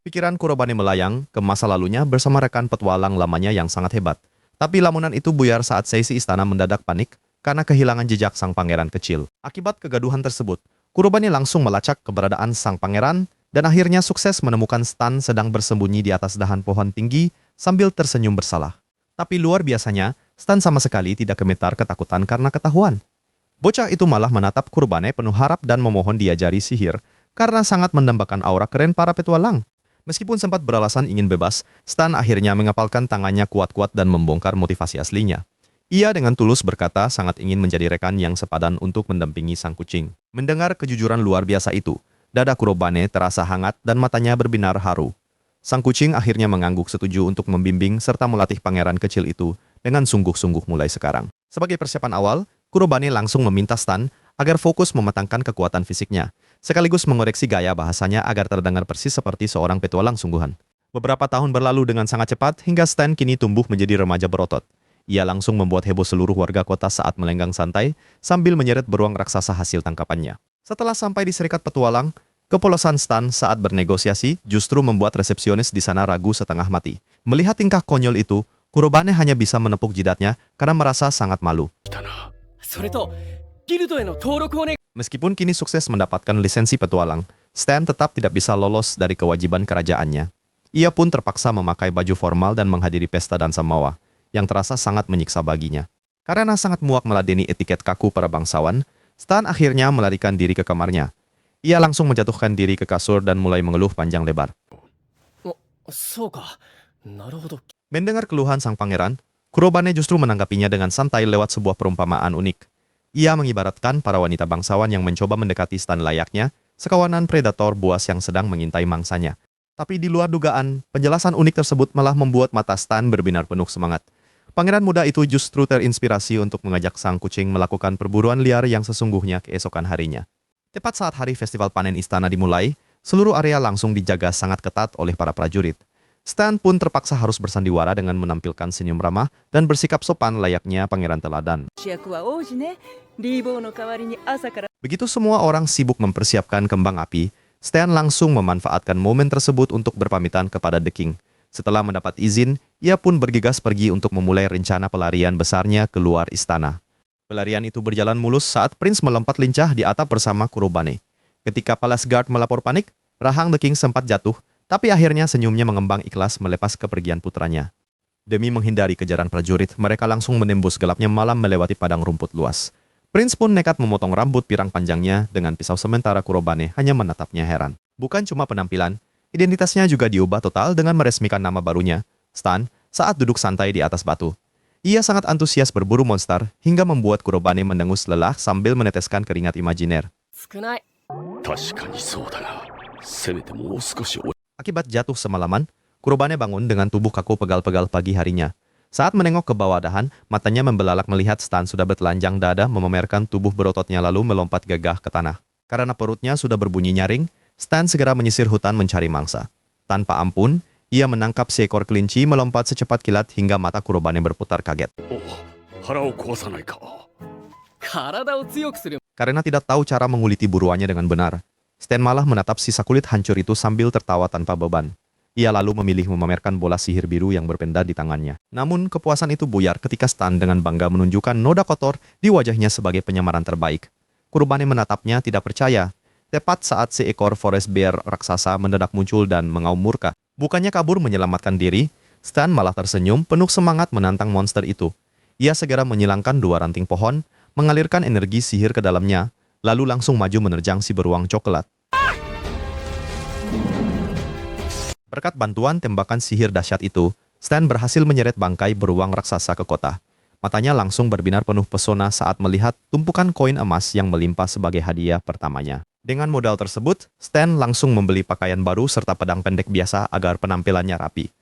Pikiran Kurbane melayang ke masa lalunya bersama rekan petualang lamanya yang sangat hebat. Tapi lamunan itu buyar saat seisi istana mendadak panik karena kehilangan jejak sang pangeran kecil. Akibat kegaduhan tersebut, Kurbane langsung melacak keberadaan sang pangeran dan akhirnya sukses menemukan Stan sedang bersembunyi di atas dahan pohon tinggi sambil tersenyum bersalah. Tapi luar biasanya, Stan sama sekali tidak gemetar ketakutan karena ketahuan. Bocah itu malah menatap Kurbane penuh harap dan memohon diajari sihir karena sangat mendambakan aura keren para petualang. Meskipun sempat beralasan ingin bebas, Stan akhirnya mengapalkan tangannya kuat-kuat dan membongkar motivasi aslinya. Ia dengan tulus berkata sangat ingin menjadi rekan yang sepadan untuk mendampingi sang kucing. Mendengar kejujuran luar biasa itu, dada Kurbane terasa hangat dan matanya berbinar haru. Sang kucing akhirnya mengangguk setuju untuk membimbing serta melatih pangeran kecil itu dengan sungguh-sungguh mulai sekarang. Sebagai persiapan awal, Kurbane langsung meminta Stan agar fokus mematangkan kekuatan fisiknya, sekaligus mengoreksi gaya bahasanya agar terdengar persis seperti seorang petualang sungguhan. Beberapa tahun berlalu dengan sangat cepat hingga Stan kini tumbuh menjadi remaja berotot. Ia langsung membuat heboh seluruh warga kota saat melenggang santai sambil menyeret beruang raksasa hasil tangkapannya. Setelah sampai di serikat petualang, kepolosan Stan saat bernegosiasi justru membuat resepsionis di sana ragu setengah mati. Melihat tingkah konyol itu, Kurbane hanya bisa menepuk jidatnya karena merasa sangat malu. Meskipun kini sukses mendapatkan lisensi petualang, Stan tetap tidak bisa lolos dari kewajiban kerajaannya. Ia pun terpaksa memakai baju formal dan menghadiri pesta dansa mawar, yang terasa sangat menyiksa baginya. Karena sangat muak meladeni etiket kaku para bangsawan, Stan akhirnya melarikan diri ke kamarnya. Ia langsung menjatuhkan diri ke kasur dan mulai mengeluh panjang lebar. Mendengar keluhan sang pangeran, Kurbane justru menanggapinya dengan santai lewat sebuah perumpamaan unik. Ia mengibaratkan para wanita bangsawan yang mencoba mendekati Stan layaknya sekawanan predator buas yang sedang mengintai mangsanya. Tapi di luar dugaan, penjelasan unik tersebut malah membuat mata Stan berbinar penuh semangat. Pangeran muda itu justru terinspirasi untuk mengajak sang kucing melakukan perburuan liar yang sesungguhnya keesokan harinya. Tepat saat hari festival panen istana dimulai, seluruh area langsung dijaga sangat ketat oleh para prajurit. Stan pun terpaksa harus bersandiwara dengan menampilkan senyum ramah dan bersikap sopan layaknya pangeran teladan. Begitu semua orang sibuk mempersiapkan kembang api, Stan langsung memanfaatkan momen tersebut untuk berpamitan kepada The King. Setelah mendapat izin, ia pun bergegas pergi untuk memulai rencana pelarian besarnya keluar istana. Pelarian itu berjalan mulus saat Prince melompat lincah di atap bersama Kurbane. Ketika Palace Guard melapor panik, rahang The King sempat jatuh Tapi akhirnya senyumnya mengembang ikhlas melepas kepergian putranya. Demi menghindari kejaran prajurit, mereka langsung menembus gelapnya malam melewati padang rumput luas. Prince pun nekat memotong rambut pirang panjangnya dengan pisau sementara Kurobane hanya menatapnya heran. Bukan cuma penampilan, identitasnya juga diubah total dengan meresmikan nama barunya, Stan, saat duduk santai di atas batu. Ia sangat antusias berburu monster hingga membuat Kurobane mendengus lelah sambil meneteskan keringat imajiner. 少ない。確かにそうだが、せめてもう少し Akibat jatuh semalaman, Kurobane bangun dengan tubuh kaku pegal-pegal pagi harinya. Saat menengok ke bawah dahan, matanya membelalak melihat Stan sudah bertelanjang dada memamerkan tubuh berototnya lalu melompat gagah ke tanah. Karena perutnya sudah berbunyi nyaring, Stan segera menyisir hutan mencari mangsa. Tanpa ampun, ia menangkap seekor kelinci melompat secepat kilat hingga mata Kurobane berputar kaget. お腹を壊さないか。体を強くする。 Karena tidak tahu cara menguliti buruannya dengan benar, Stan malah menatap sisa kulit hancur itu sambil tertawa tanpa beban. Ia lalu memilih memamerkan bola sihir biru yang berpenda di tangannya. Namun, kepuasan itu buyar ketika Stan dengan bangga menunjukkan noda kotor di wajahnya sebagai penyamaran terbaik. Kurobane menatapnya tidak percaya, tepat saat seekor forest bear raksasa mendadak muncul dan mengaum murka. Bukannya kabur menyelamatkan diri, Stan malah tersenyum penuh semangat menantang monster itu. Ia segera menyilangkan dua ranting pohon, mengalirkan energi sihir ke dalamnya, lalu langsung maju menerjang si beruang coklat. Berkat bantuan tembakan sihir dahsyat itu, Stan berhasil menyeret bangkai beruang raksasa ke kota. Matanya langsung berbinar penuh pesona saat melihat tumpukan koin emas yang melimpah sebagai hadiah pertamanya. Dengan modal tersebut, Stan langsung membeli pakaian baru serta pedang pendek biasa agar penampilannya rapi.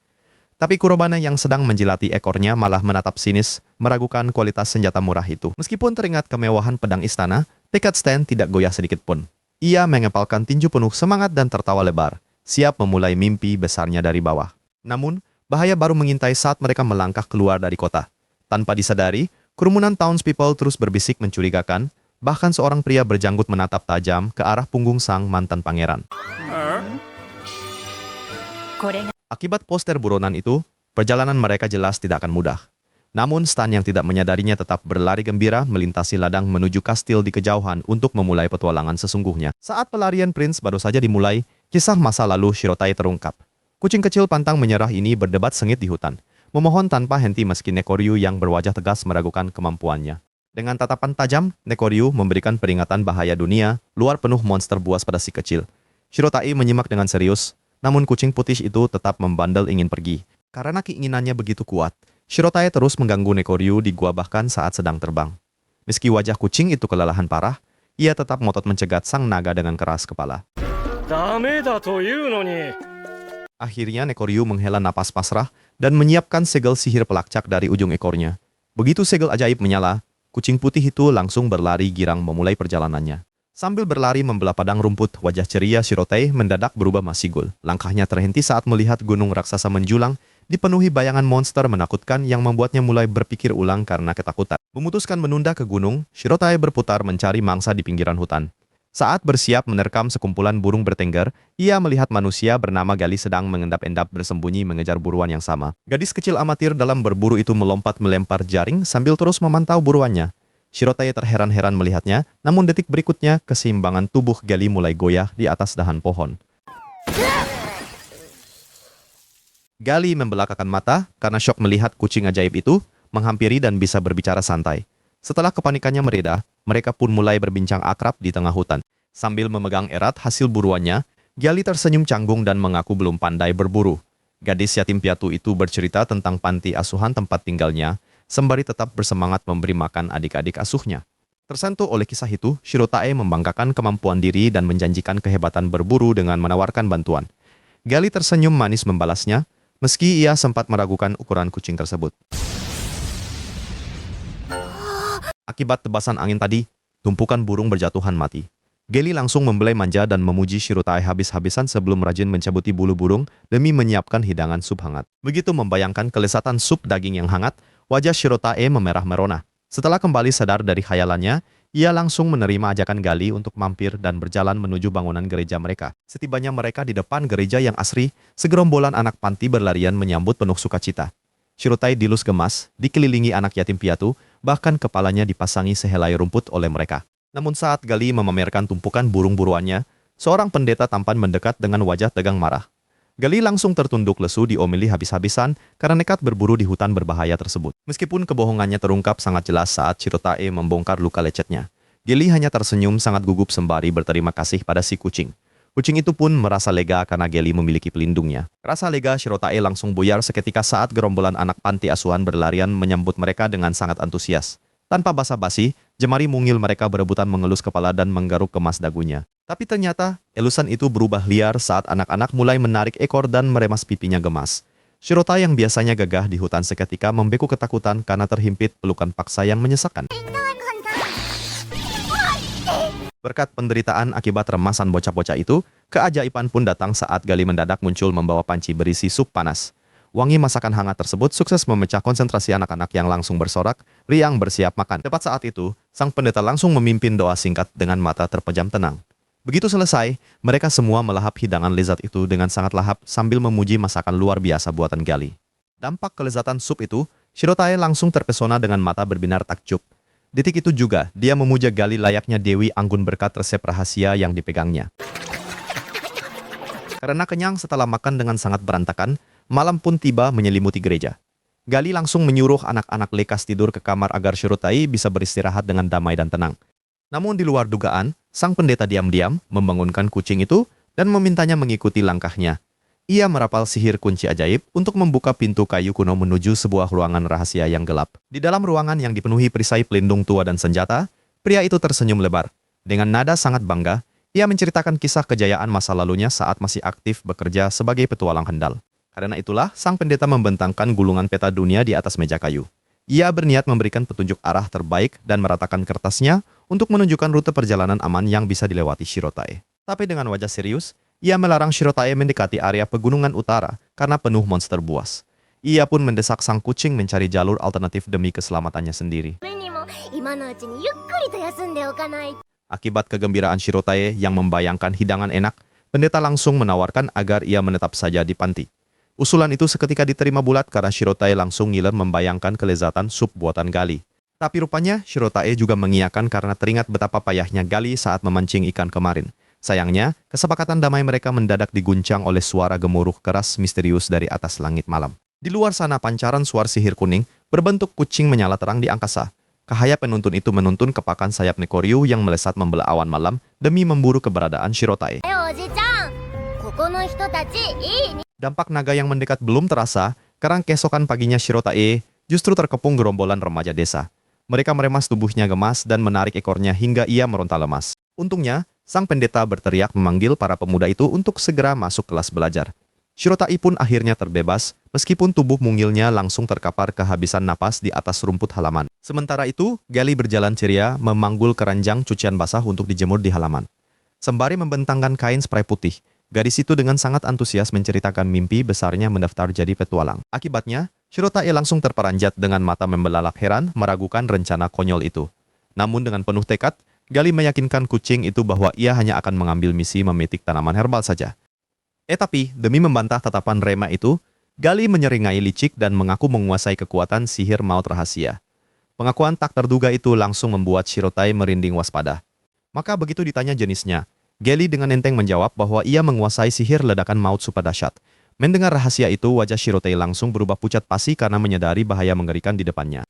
Tapi Kurobane yang sedang menjilati ekornya malah menatap sinis, meragukan kualitas senjata murah itu. Meskipun teringat kemewahan pedang istana, tekad Stan tidak goyah sedikit pun. Ia mengepalkan tinju penuh semangat dan tertawa lebar, siap memulai mimpi besarnya dari bawah. Namun, bahaya baru mengintai saat mereka melangkah keluar dari kota. Tanpa disadari, kerumunan townspeople terus berbisik mencurigakan, bahkan seorang pria berjanggut menatap tajam ke arah punggung sang mantan pangeran. Akibat poster buronan itu, perjalanan mereka jelas tidak akan mudah. Namun Stan yang tidak menyadarinya tetap berlari gembira melintasi ladang menuju kastil di kejauhan untuk memulai petualangan sesungguhnya. Saat pelarian Prince baru saja dimulai, kisah masa lalu Shirotai terungkap. Kucing kecil pantang menyerah ini berdebat sengit di hutan, memohon tanpa henti meski Nekoryu yang berwajah tegas meragukan kemampuannya. Dengan tatapan tajam, Nekoryu memberikan peringatan bahaya dunia, luar penuh monster buas pada si kecil. Shirotai menyimak dengan serius, namun kucing putih itu tetap membandel ingin pergi. Karena keinginannya begitu kuat, Shirotai terus mengganggu Nekoryu di gua bahkan saat sedang terbang. Meski wajah kucing itu kelelahan parah, ia tetap ngotot mencegat sang naga dengan keras kepala. ダメだというのに。 Akhirnya Nekoryu menghela napas pasrah dan menyiapkan segel sihir pelacak dari ujung ekornya. Begitu segel ajaib menyala, kucing putih itu langsung berlari girang memulai perjalanannya. Sambil berlari membelah padang rumput, wajah ceria Shirotai mendadak berubah masigul. Langkahnya terhenti saat melihat gunung raksasa menjulang, dipenuhi bayangan monster menakutkan yang membuatnya mulai berpikir ulang karena ketakutan. Memutuskan menunda ke gunung, Shirotai berputar mencari mangsa di pinggiran hutan. Saat bersiap menerkam sekumpulan burung bertengger, ia melihat manusia bernama Gali sedang mengendap-endap bersembunyi mengejar buruan yang sama. Gadis kecil amatir dalam berburu itu melompat melempar jaring sambil terus memantau buruannya. Shirotai terheran-heran melihatnya, namun detik berikutnya keseimbangan tubuh Gali mulai goyah di atas dahan pohon. Gali membelakakan mata karena syok melihat kucing ajaib itu, menghampiri dan bisa berbicara santai. Setelah kepanikannya mereda, mereka pun mulai berbincang akrab di tengah hutan. Sambil memegang erat hasil buruannya, Gali tersenyum canggung dan mengaku belum pandai berburu. Gadis yatim piatu itu bercerita tentang panti asuhan tempat tinggalnya, sembari tetap bersemangat memberi makan adik-adik asuhnya. Tersentuh oleh kisah itu, Shirotai membanggakan kemampuan diri dan menjanjikan kehebatan berburu dengan menawarkan bantuan. Gali tersenyum manis membalasnya, meski ia sempat meragukan ukuran kucing tersebut. Akibat tebasan angin tadi, tumpukan burung berjatuhan mati. Gali langsung membelai manja dan memuji Shirotai habis-habisan sebelum rajin mencabuti bulu burung demi menyiapkan hidangan sup hangat. Begitu membayangkan kelezatan sup daging yang hangat, wajah Shirotai memerah merona. Setelah kembali sadar dari khayalannya, ia langsung menerima ajakan Gali untuk mampir dan berjalan menuju bangunan gereja mereka. Setibanya mereka di depan gereja yang asri, segerombolan anak panti berlarian menyambut penuh sukacita. Shirotai dilus gemas, dikelilingi anak yatim piatu, bahkan kepalanya dipasangi sehelai rumput oleh mereka. Namun saat Gali memamerkan tumpukan burung buruannya, seorang pendeta tampan mendekat dengan wajah tegang marah. Gali langsung tertunduk lesu diomeli habis-habisan karena nekat berburu di hutan berbahaya tersebut. Meskipun kebohongannya terungkap sangat jelas saat Shirotae membongkar luka lecetnya, Gali hanya tersenyum sangat gugup sembari berterima kasih pada si kucing. Kucing itu pun merasa lega karena Gali memiliki pelindungnya. Rasa lega Shirotae langsung buyar seketika saat gerombolan anak panti asuhan berlarian menyambut mereka dengan sangat antusias. Tanpa basa-basi, jemari mungil mereka berebutan mengelus kepala dan menggaruk kemas dagunya. Tapi ternyata, elusan itu berubah liar saat anak-anak mulai menarik ekor dan meremas pipinya gemas. Shirotae yang biasanya gagah di hutan seketika membeku ketakutan karena terhimpit pelukan paksa yang menyesakkan. Berkat penderitaan akibat remasan bocah-bocah itu, keajaiban pun datang saat Gali mendadak muncul membawa panci berisi sup panas. Wangi masakan hangat tersebut sukses memecah konsentrasi anak-anak yang langsung bersorak, riang bersiap makan. Tepat saat itu, sang pendeta langsung memimpin doa singkat dengan mata terpejam tenang. Begitu selesai, mereka semua melahap hidangan lezat itu dengan sangat lahap sambil memuji masakan luar biasa buatan Gali. Dampak kelezatan sup itu, Shirotae langsung terpesona dengan mata berbinar takjub. Detik itu juga, dia memuja Gali layaknya Dewi Anggun berkat resep rahasia yang dipegangnya. Karena kenyang setelah makan dengan sangat berantakan, malam pun tiba menyelimuti gereja. Gali langsung menyuruh anak-anak lekas tidur ke kamar agar Shirotae bisa beristirahat dengan damai dan tenang. Namun di luar dugaan, sang pendeta diam-diam membangunkan kucing itu dan memintanya mengikuti langkahnya. Ia merapal sihir kunci ajaib untuk membuka pintu kayu kuno menuju sebuah ruangan rahasia yang gelap. Di dalam ruangan yang dipenuhi perisai pelindung tua dan senjata, pria itu tersenyum lebar. Dengan nada sangat bangga, ia menceritakan kisah kejayaan masa lalunya saat masih aktif bekerja sebagai petualang handal. Karena itulah, sang pendeta membentangkan gulungan peta dunia di atas meja kayu. Ia berniat memberikan petunjuk arah terbaik dan meratakan kertasnya untuk menunjukkan rute perjalanan aman yang bisa dilewati Shirotae. Tapi dengan wajah serius, ia melarang Shirotae mendekati area pegunungan utara karena penuh monster buas. Ia pun mendesak sang kucing mencari jalur alternatif demi keselamatannya sendiri. Akibat kegembiraan Shirotae yang membayangkan hidangan enak, pendeta langsung menawarkan agar ia menetap saja di panti. Usulan itu seketika diterima bulat karena Shirotae langsung ngiler membayangkan kelezatan sup buatan Gali. Tapi rupanya Shirotae juga mengiyakan karena teringat betapa payahnya Gali saat memancing ikan kemarin. Sayangnya, kesepakatan damai mereka mendadak diguncang oleh suara gemuruh keras misterius dari atas langit malam. Di luar sana pancaran suar sihir kuning berbentuk kucing menyala terang di angkasa. Cahaya penuntun itu menuntun kepakan sayap Nekoryu yang melesat membelah awan malam demi memburu keberadaan Shirotae. Dampak naga yang mendekat belum terasa, karena keesokan paginya Shirotae justru terkepung gerombolan remaja desa. Mereka meremas tubuhnya gemas dan menarik ekornya hingga ia meronta lemas. Untungnya, sang pendeta berteriak memanggil para pemuda itu untuk segera masuk kelas belajar. Shirotae pun akhirnya terbebas, meskipun tubuh mungilnya langsung terkapar kehabisan napas di atas rumput halaman. Sementara itu, Gali berjalan ceria memanggul keranjang cucian basah untuk dijemur di halaman. Sembari membentangkan kain spray putih, gadis itu dengan sangat antusias menceritakan mimpi besarnya mendaftar jadi petualang. Akibatnya, Shirotae langsung terperanjat dengan mata membelalak heran meragukan rencana konyol itu. Namun dengan penuh tekad, Gali meyakinkan kucing itu bahwa ia hanya akan mengambil misi memetik tanaman herbal saja. Tapi, demi membantah tatapan Rema itu, Gali menyeringai licik dan mengaku menguasai kekuatan sihir maut rahasia. Pengakuan tak terduga itu langsung membuat Shirotae merinding waspada. Maka begitu ditanya jenisnya, Gali dengan enteng menjawab bahwa ia menguasai sihir ledakan maut super dahsyat. Mendengar rahasia itu, wajah Shirotae langsung berubah pucat pasi karena menyadari bahaya mengerikan di depannya.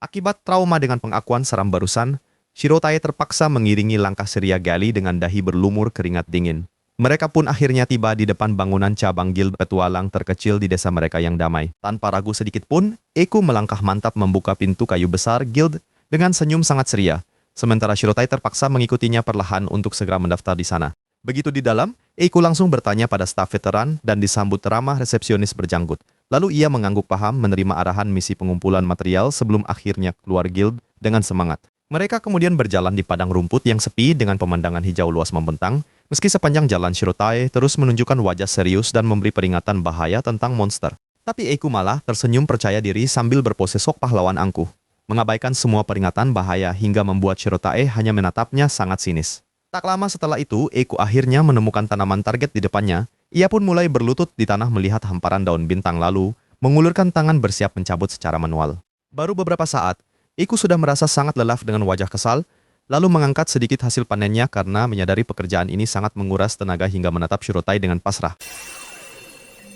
Akibat trauma dengan pengakuan seram barusan, Shirotae terpaksa mengiringi langkah ceria Gali dengan dahi berlumur keringat dingin. Mereka pun akhirnya tiba di depan bangunan cabang guild petualang terkecil di desa mereka yang damai. Tanpa ragu sedikit pun, Eiku melangkah mantap membuka pintu kayu besar guild dengan senyum sangat ceria. Sementara Shirotae terpaksa mengikutinya perlahan untuk segera mendaftar di sana. Begitu di dalam, Eiku langsung bertanya pada staf veteran dan disambut ramah resepsionis berjanggut. Lalu ia mengangguk paham menerima arahan misi pengumpulan material sebelum akhirnya keluar guild dengan semangat. Mereka kemudian berjalan di padang rumput yang sepi dengan pemandangan hijau luas membentang, meski sepanjang jalan Shirotae terus menunjukkan wajah serius dan memberi peringatan bahaya tentang monster. Tapi Eiku malah tersenyum percaya diri sambil berpose sok pahlawan angkuh, mengabaikan semua peringatan bahaya hingga membuat Shirotae hanya menatapnya sangat sinis. Tak lama setelah itu, Eiku akhirnya menemukan tanaman target di depannya. Ia pun mulai berlutut di tanah melihat hamparan daun bintang lalu, mengulurkan tangan bersiap mencabut secara manual. Baru beberapa saat, Eiku sudah merasa sangat lelah dengan wajah kesal, lalu mengangkat sedikit hasil panennya karena menyadari pekerjaan ini sangat menguras tenaga hingga menatap Shirotai dengan pasrah.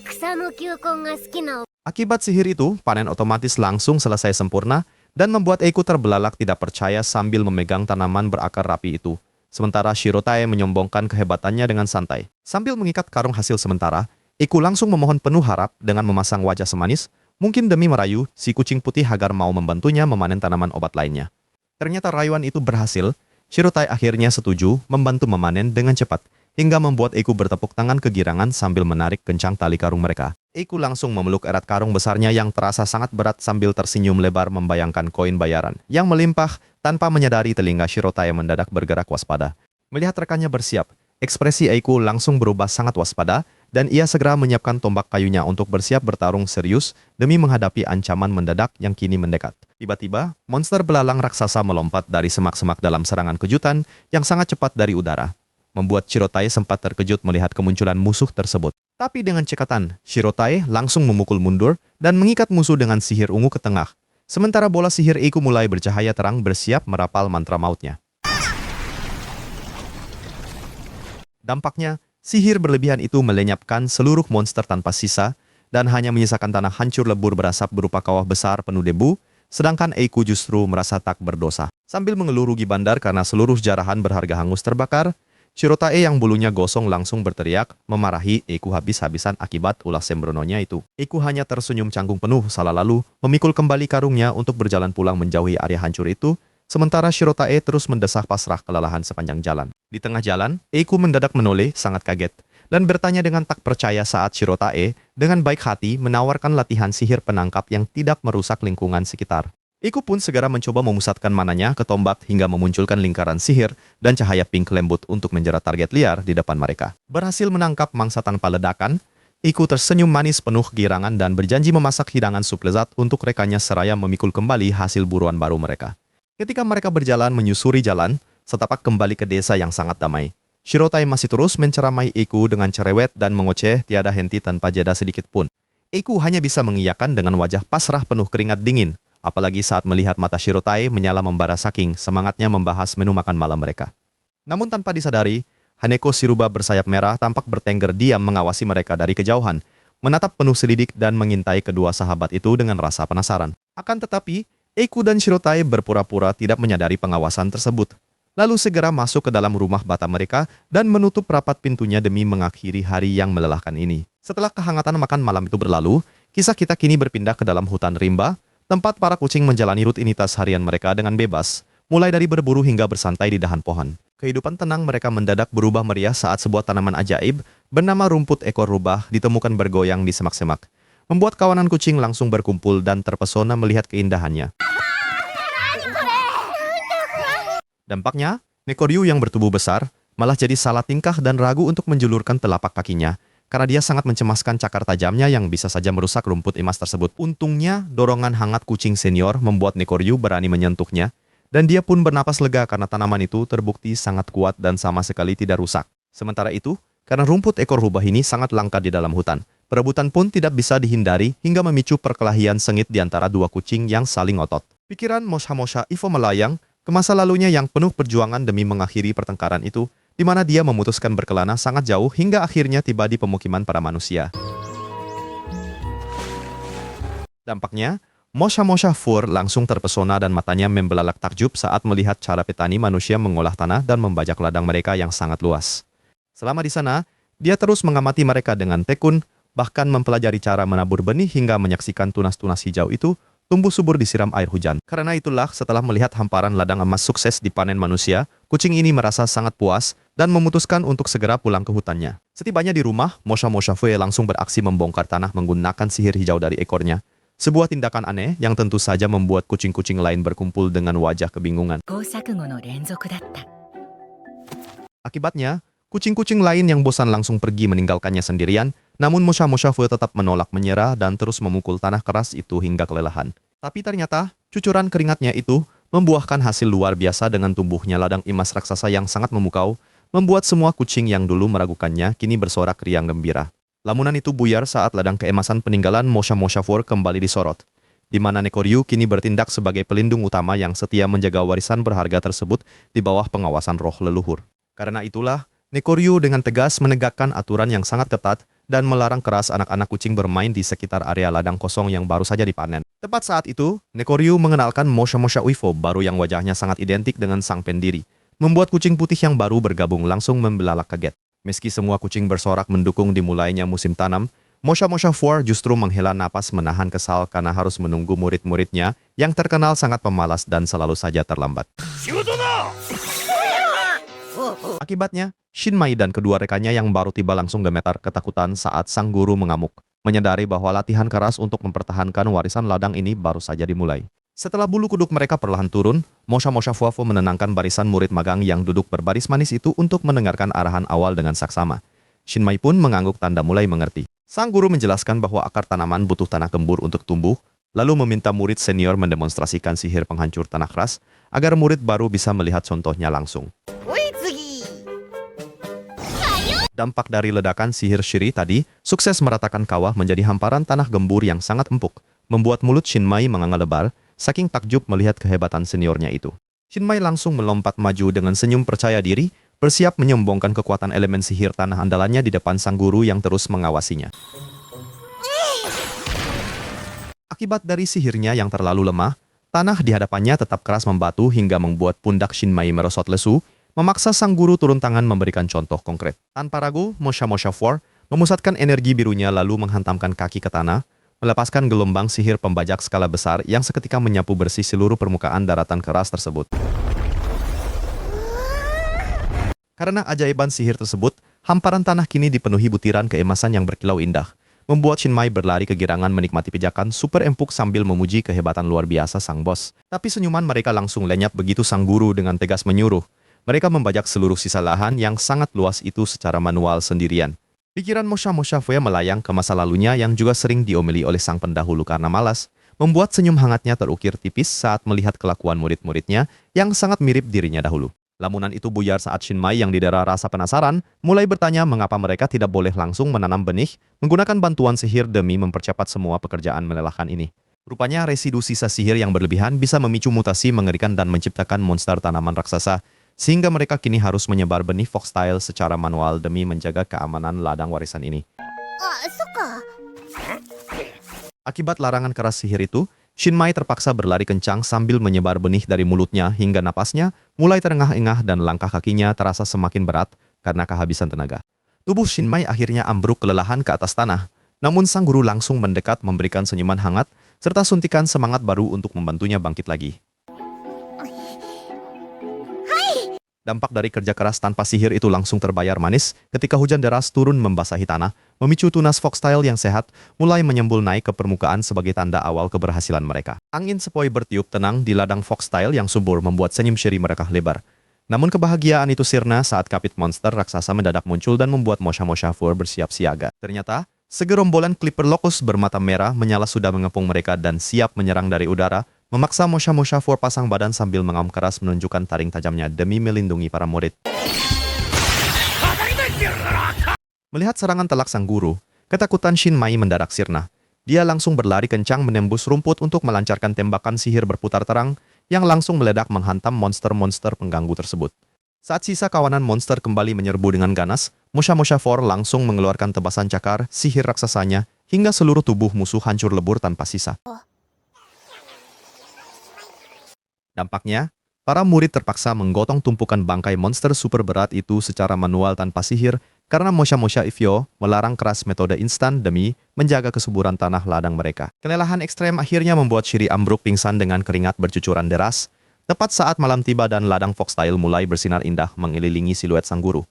草の球根が好きな Akibat sihir itu, panen otomatis langsung selesai sempurna dan membuat Eiku terbelalak tidak percaya sambil memegang tanaman berakar rapi itu. Sementara Shirotai menyombongkan kehebatannya dengan santai. Sambil mengikat karung hasil sementara, Eiku langsung memohon penuh harap dengan memasang wajah semanis, mungkin demi merayu si kucing putih agar mau membantunya memanen tanaman obat lainnya. Ternyata rayuan itu berhasil, Shirotai akhirnya setuju membantu memanen dengan cepat, hingga membuat Eiku bertepuk tangan kegirangan sambil menarik kencang tali karung mereka. Eiku langsung memeluk erat karung besarnya yang terasa sangat berat sambil tersenyum lebar membayangkan koin bayaran yang melimpah tanpa menyadari telinga Shirotai mendadak bergerak waspada. Melihat rekannya bersiap, ekspresi Eiku langsung berubah sangat waspada dan ia segera menyiapkan tombak kayunya untuk bersiap bertarung serius demi menghadapi ancaman mendadak yang kini mendekat. Tiba-tiba, monster belalang raksasa melompat dari semak-semak dalam serangan kejutan yang sangat cepat dari udara, membuat Shirotai sempat terkejut melihat kemunculan musuh tersebut. Tapi dengan cekatan, Shirotai langsung memukul mundur dan mengikat musuh dengan sihir ungu ke tengah. Sementara bola sihir Eiku mulai bercahaya terang bersiap merapal mantra mautnya. Dampaknya, sihir berlebihan itu melenyapkan seluruh monster tanpa sisa dan hanya menyisakan tanah hancur lebur berasap berupa kawah besar penuh debu, sedangkan Eiku justru merasa tak berdosa. Sambil mengeluh rugi bandar karena seluruh jarahan berharga hangus terbakar, Shirotai yang bulunya gosong langsung berteriak, memarahi Eiku habis-habisan akibat ulah sembrononya itu. Eiku hanya tersenyum canggung penuh salah lalu, memikul kembali karungnya untuk berjalan pulang menjauhi area hancur itu, sementara Shirotai terus mendesah pasrah kelelahan sepanjang jalan. Di tengah jalan, Eiku mendadak menoleh sangat kaget, dan bertanya dengan tak percaya saat Shirotai dengan baik hati menawarkan latihan sihir penangkap yang tidak merusak lingkungan sekitar. Eiku pun segera mencoba memusatkan mananya ke tombak hingga memunculkan lingkaran sihir dan cahaya pink lembut untuk menjerat target liar di depan mereka. Berhasil menangkap mangsa tanpa ledakan, Eiku tersenyum manis penuh kegirangan dan berjanji memasak hidangan sup lezat untuk rekannya seraya memikul kembali hasil buruan baru mereka. Ketika mereka berjalan menyusuri jalan, setapak kembali ke desa yang sangat damai. Shirotai masih terus menceramai Eiku dengan cerewet dan mengoceh tiada henti tanpa jeda sedikit pun. Eiku hanya bisa mengiyakan dengan wajah pasrah penuh keringat dingin, apalagi saat melihat mata Shirotai menyala membara saking semangatnya membahas menu makan malam mereka. Namun tanpa disadari, Haneko si rubah bersayap merah tampak bertengger diam mengawasi mereka dari kejauhan, menatap penuh selidik dan mengintai kedua sahabat itu dengan rasa penasaran. Akan tetapi, Eiku dan Shirotai berpura-pura tidak menyadari pengawasan tersebut, lalu segera masuk ke dalam rumah bata mereka dan menutup rapat pintunya demi mengakhiri hari yang melelahkan ini. Setelah kehangatan makan malam itu berlalu, kisah kita kini berpindah ke dalam hutan rimba, tempat para kucing menjalani rutinitas harian mereka dengan bebas, mulai dari berburu hingga bersantai di dahan pohon. Kehidupan tenang mereka mendadak berubah meriah saat sebuah tanaman ajaib bernama rumput ekor rubah ditemukan bergoyang di semak-semak, membuat kawanan kucing langsung berkumpul dan terpesona melihat keindahannya. Dampaknya, Nekoryu yang bertubuh besar malah jadi salah tingkah dan ragu untuk menjulurkan telapak kakinya, karena dia sangat mencemaskan cakar tajamnya yang bisa saja merusak rumput emas tersebut. Untungnya, dorongan hangat kucing senior membuat Nekoryu berani menyentuhnya, dan dia pun bernapas lega karena tanaman itu terbukti sangat kuat dan sama sekali tidak rusak. Sementara itu, karena rumput ekor rubah ini sangat langka di dalam hutan, perebutan pun tidak bisa dihindari hingga memicu perkelahian sengit di antara dua kucing yang saling otot. Pikiran Mosha-Mosha Ivo melayang ke masa lalunya yang penuh perjuangan demi mengakhiri pertengkaran itu, di mana dia memutuskan berkelana sangat jauh hingga akhirnya tiba di pemukiman para manusia. Dampaknya, Mosha-Mosha Fur langsung terpesona dan matanya membelalak takjub saat melihat cara petani manusia mengolah tanah dan membajak ladang mereka yang sangat luas. Selama di sana, dia terus mengamati mereka dengan tekun, bahkan mempelajari cara menabur benih hingga menyaksikan tunas-tunas hijau itu tumbuh subur disiram air hujan. Karena itulah setelah melihat hamparan ladang emas sukses dipanen manusia, kucing ini merasa sangat puas dan memutuskan untuk segera pulang ke hutannya. Setibanya di rumah, Mosha-Mosha Fue langsung beraksi membongkar tanah menggunakan sihir hijau dari ekornya. Sebuah tindakan aneh yang tentu saja membuat kucing-kucing lain berkumpul dengan wajah kebingungan. 試行錯誤の連続だった Akibatnya, kucing-kucing lain yang bosan langsung pergi meninggalkannya sendirian, namun Mosha-Mosha Fue tetap menolak menyerah dan terus memukul tanah keras itu hingga kelelahan. Tapi ternyata, cucuran keringatnya itu membuahkan hasil luar biasa dengan tumbuhnya ladang emas raksasa yang sangat memukau, membuat semua kucing yang dulu meragukannya kini bersorak riang gembira. Lamunan itu buyar saat ladang keemasan peninggalan Mosha-Mosha Fue kembali disorot. di mana Nekoryu kini bertindak sebagai pelindung utama yang setia menjaga warisan berharga tersebut di bawah pengawasan roh leluhur. Karena itulah, Nekoryu dengan tegas menegakkan aturan yang sangat ketat dan melarang keras anak-anak kucing bermain di sekitar area ladang kosong yang baru saja dipanen. Tepat saat itu, Nekoryu mengenalkan Mosha Mosha Uifo baru yang wajahnya sangat identik dengan sang pendiri, membuat kucing putih yang baru bergabung langsung membelalak kaget. Meski semua kucing bersorak mendukung dimulainya musim tanam, Mosha Mosha 4 justru menghela napas menahan kesal karena harus menunggu murid-muridnya yang terkenal sangat pemalas dan selalu saja terlambat. Akibatnya, Shinmai dan kedua rekannya yang baru tiba langsung gemetar ketakutan saat sang guru mengamuk, menyadari bahwa latihan keras untuk mempertahankan warisan ladang ini baru saja dimulai. Setelah bulu kuduk mereka perlahan turun, Mosha Mosha Fuafo menenangkan barisan murid magang yang duduk berbaris manis itu untuk mendengarkan arahan awal dengan saksama. Shinmai pun mengangguk tanda mulai mengerti. Sang guru menjelaskan bahwa akar tanaman butuh tanah gembur untuk tumbuh, lalu meminta murid senior mendemonstrasikan sihir penghancur tanah keras agar murid baru bisa melihat contohnya langsung. Dampak dari ledakan sihir Shiri tadi sukses meratakan kawah menjadi hamparan tanah gembur yang sangat empuk, membuat mulut Shinmai menganga lebar, saking takjub melihat kehebatan seniornya itu. Shinmai langsung melompat maju dengan senyum percaya diri, bersiap menyombongkan kekuatan elemen sihir tanah andalannya di depan sang guru yang terus mengawasinya. Akibat dari sihirnya yang terlalu lemah, tanah di hadapannya tetap keras membatu hingga membuat pundak Shinmai merosot lesu, memaksa sang guru turun tangan memberikan contoh konkret. Tanpa ragu, Mosha Mosha 4 memusatkan energi birunya lalu menghantamkan kaki ke tanah, melepaskan gelombang sihir pembajak skala besar yang seketika menyapu bersih seluruh permukaan daratan keras tersebut. Karena ajaiban sihir tersebut, hamparan tanah kini dipenuhi butiran keemasan yang berkilau indah, membuat Shinmai berlari kegirangan menikmati pijakan super empuk sambil memuji kehebatan luar biasa sang bos. Tapi senyuman mereka langsung lenyap begitu sang guru dengan tegas menyuruh. Mereka membajak seluruh sisa lahan yang sangat luas itu secara manual sendirian. Pikiran Mosha Mosha Fue melayang ke masa lalunya yang juga sering diomeli oleh sang pendahulu karena malas, membuat senyum hangatnya terukir tipis saat melihat kelakuan murid-muridnya yang sangat mirip dirinya dahulu. Lamunan itu buyar saat Shinmai yang didera rasa penasaran mulai bertanya mengapa mereka tidak boleh langsung menanam benih menggunakan bantuan sihir demi mempercepat semua pekerjaan melelahkan ini. Rupanya residu sisa sihir yang berlebihan bisa memicu mutasi mengerikan dan menciptakan monster tanaman raksasa, sehingga mereka kini harus menyebar benih foxtail secara manual demi menjaga keamanan ladang warisan ini. Akibat larangan keras sihir itu, Shinmai terpaksa berlari kencang sambil menyebar benih dari mulutnya hingga napasnya mulai terengah-engah dan langkah kakinya terasa semakin berat karena kehabisan tenaga. Tubuh Shinmai akhirnya ambruk kelelahan ke atas tanah, namun sang guru langsung mendekat memberikan senyuman hangat serta suntikan semangat baru untuk membantunya bangkit lagi. Dampak dari kerja keras tanpa sihir itu langsung terbayar manis ketika hujan deras turun membasahi tanah, memicu tunas foxtail yang sehat mulai menyembul naik ke permukaan sebagai tanda awal keberhasilan mereka. Angin sepoi bertiup tenang di ladang foxtail yang subur membuat senyum Shiri mereka lebar. Namun kebahagiaan itu sirna saat kapit monster raksasa mendadak muncul dan membuat Mosha Mosha 4 bersiap siaga. Ternyata, segerombolan Clipper Locust bermata merah menyala sudah mengepung mereka dan siap menyerang dari udara, memaksa Mosha Mosha 4 pasang badan sambil mengaum keras menunjukkan taring tajamnya demi melindungi para murid. Melihat serangan telak sang guru, ketakutan Shinmai mendadak sirna. Dia langsung berlari kencang menembus rumput untuk melancarkan tembakan sihir berputar terang yang langsung meledak menghantam monster-monster pengganggu tersebut. Saat sisa kawanan monster kembali menyerbu dengan ganas, Mosha Mosha 4 langsung mengeluarkan tebasan cakar sihir raksasanya hingga seluruh tubuh musuh hancur lebur tanpa sisa. Dampaknya, para murid terpaksa menggotong tumpukan bangkai monster super berat itu secara manual tanpa sihir karena Mosha Mosha Ifyo melarang keras metode instan demi menjaga kesuburan tanah ladang mereka. Kelelahan ekstrem akhirnya membuat Shiri ambruk pingsan dengan keringat bercucuran deras, tepat saat malam tiba dan ladang foxtail mulai bersinar indah mengelilingi siluet sang guru.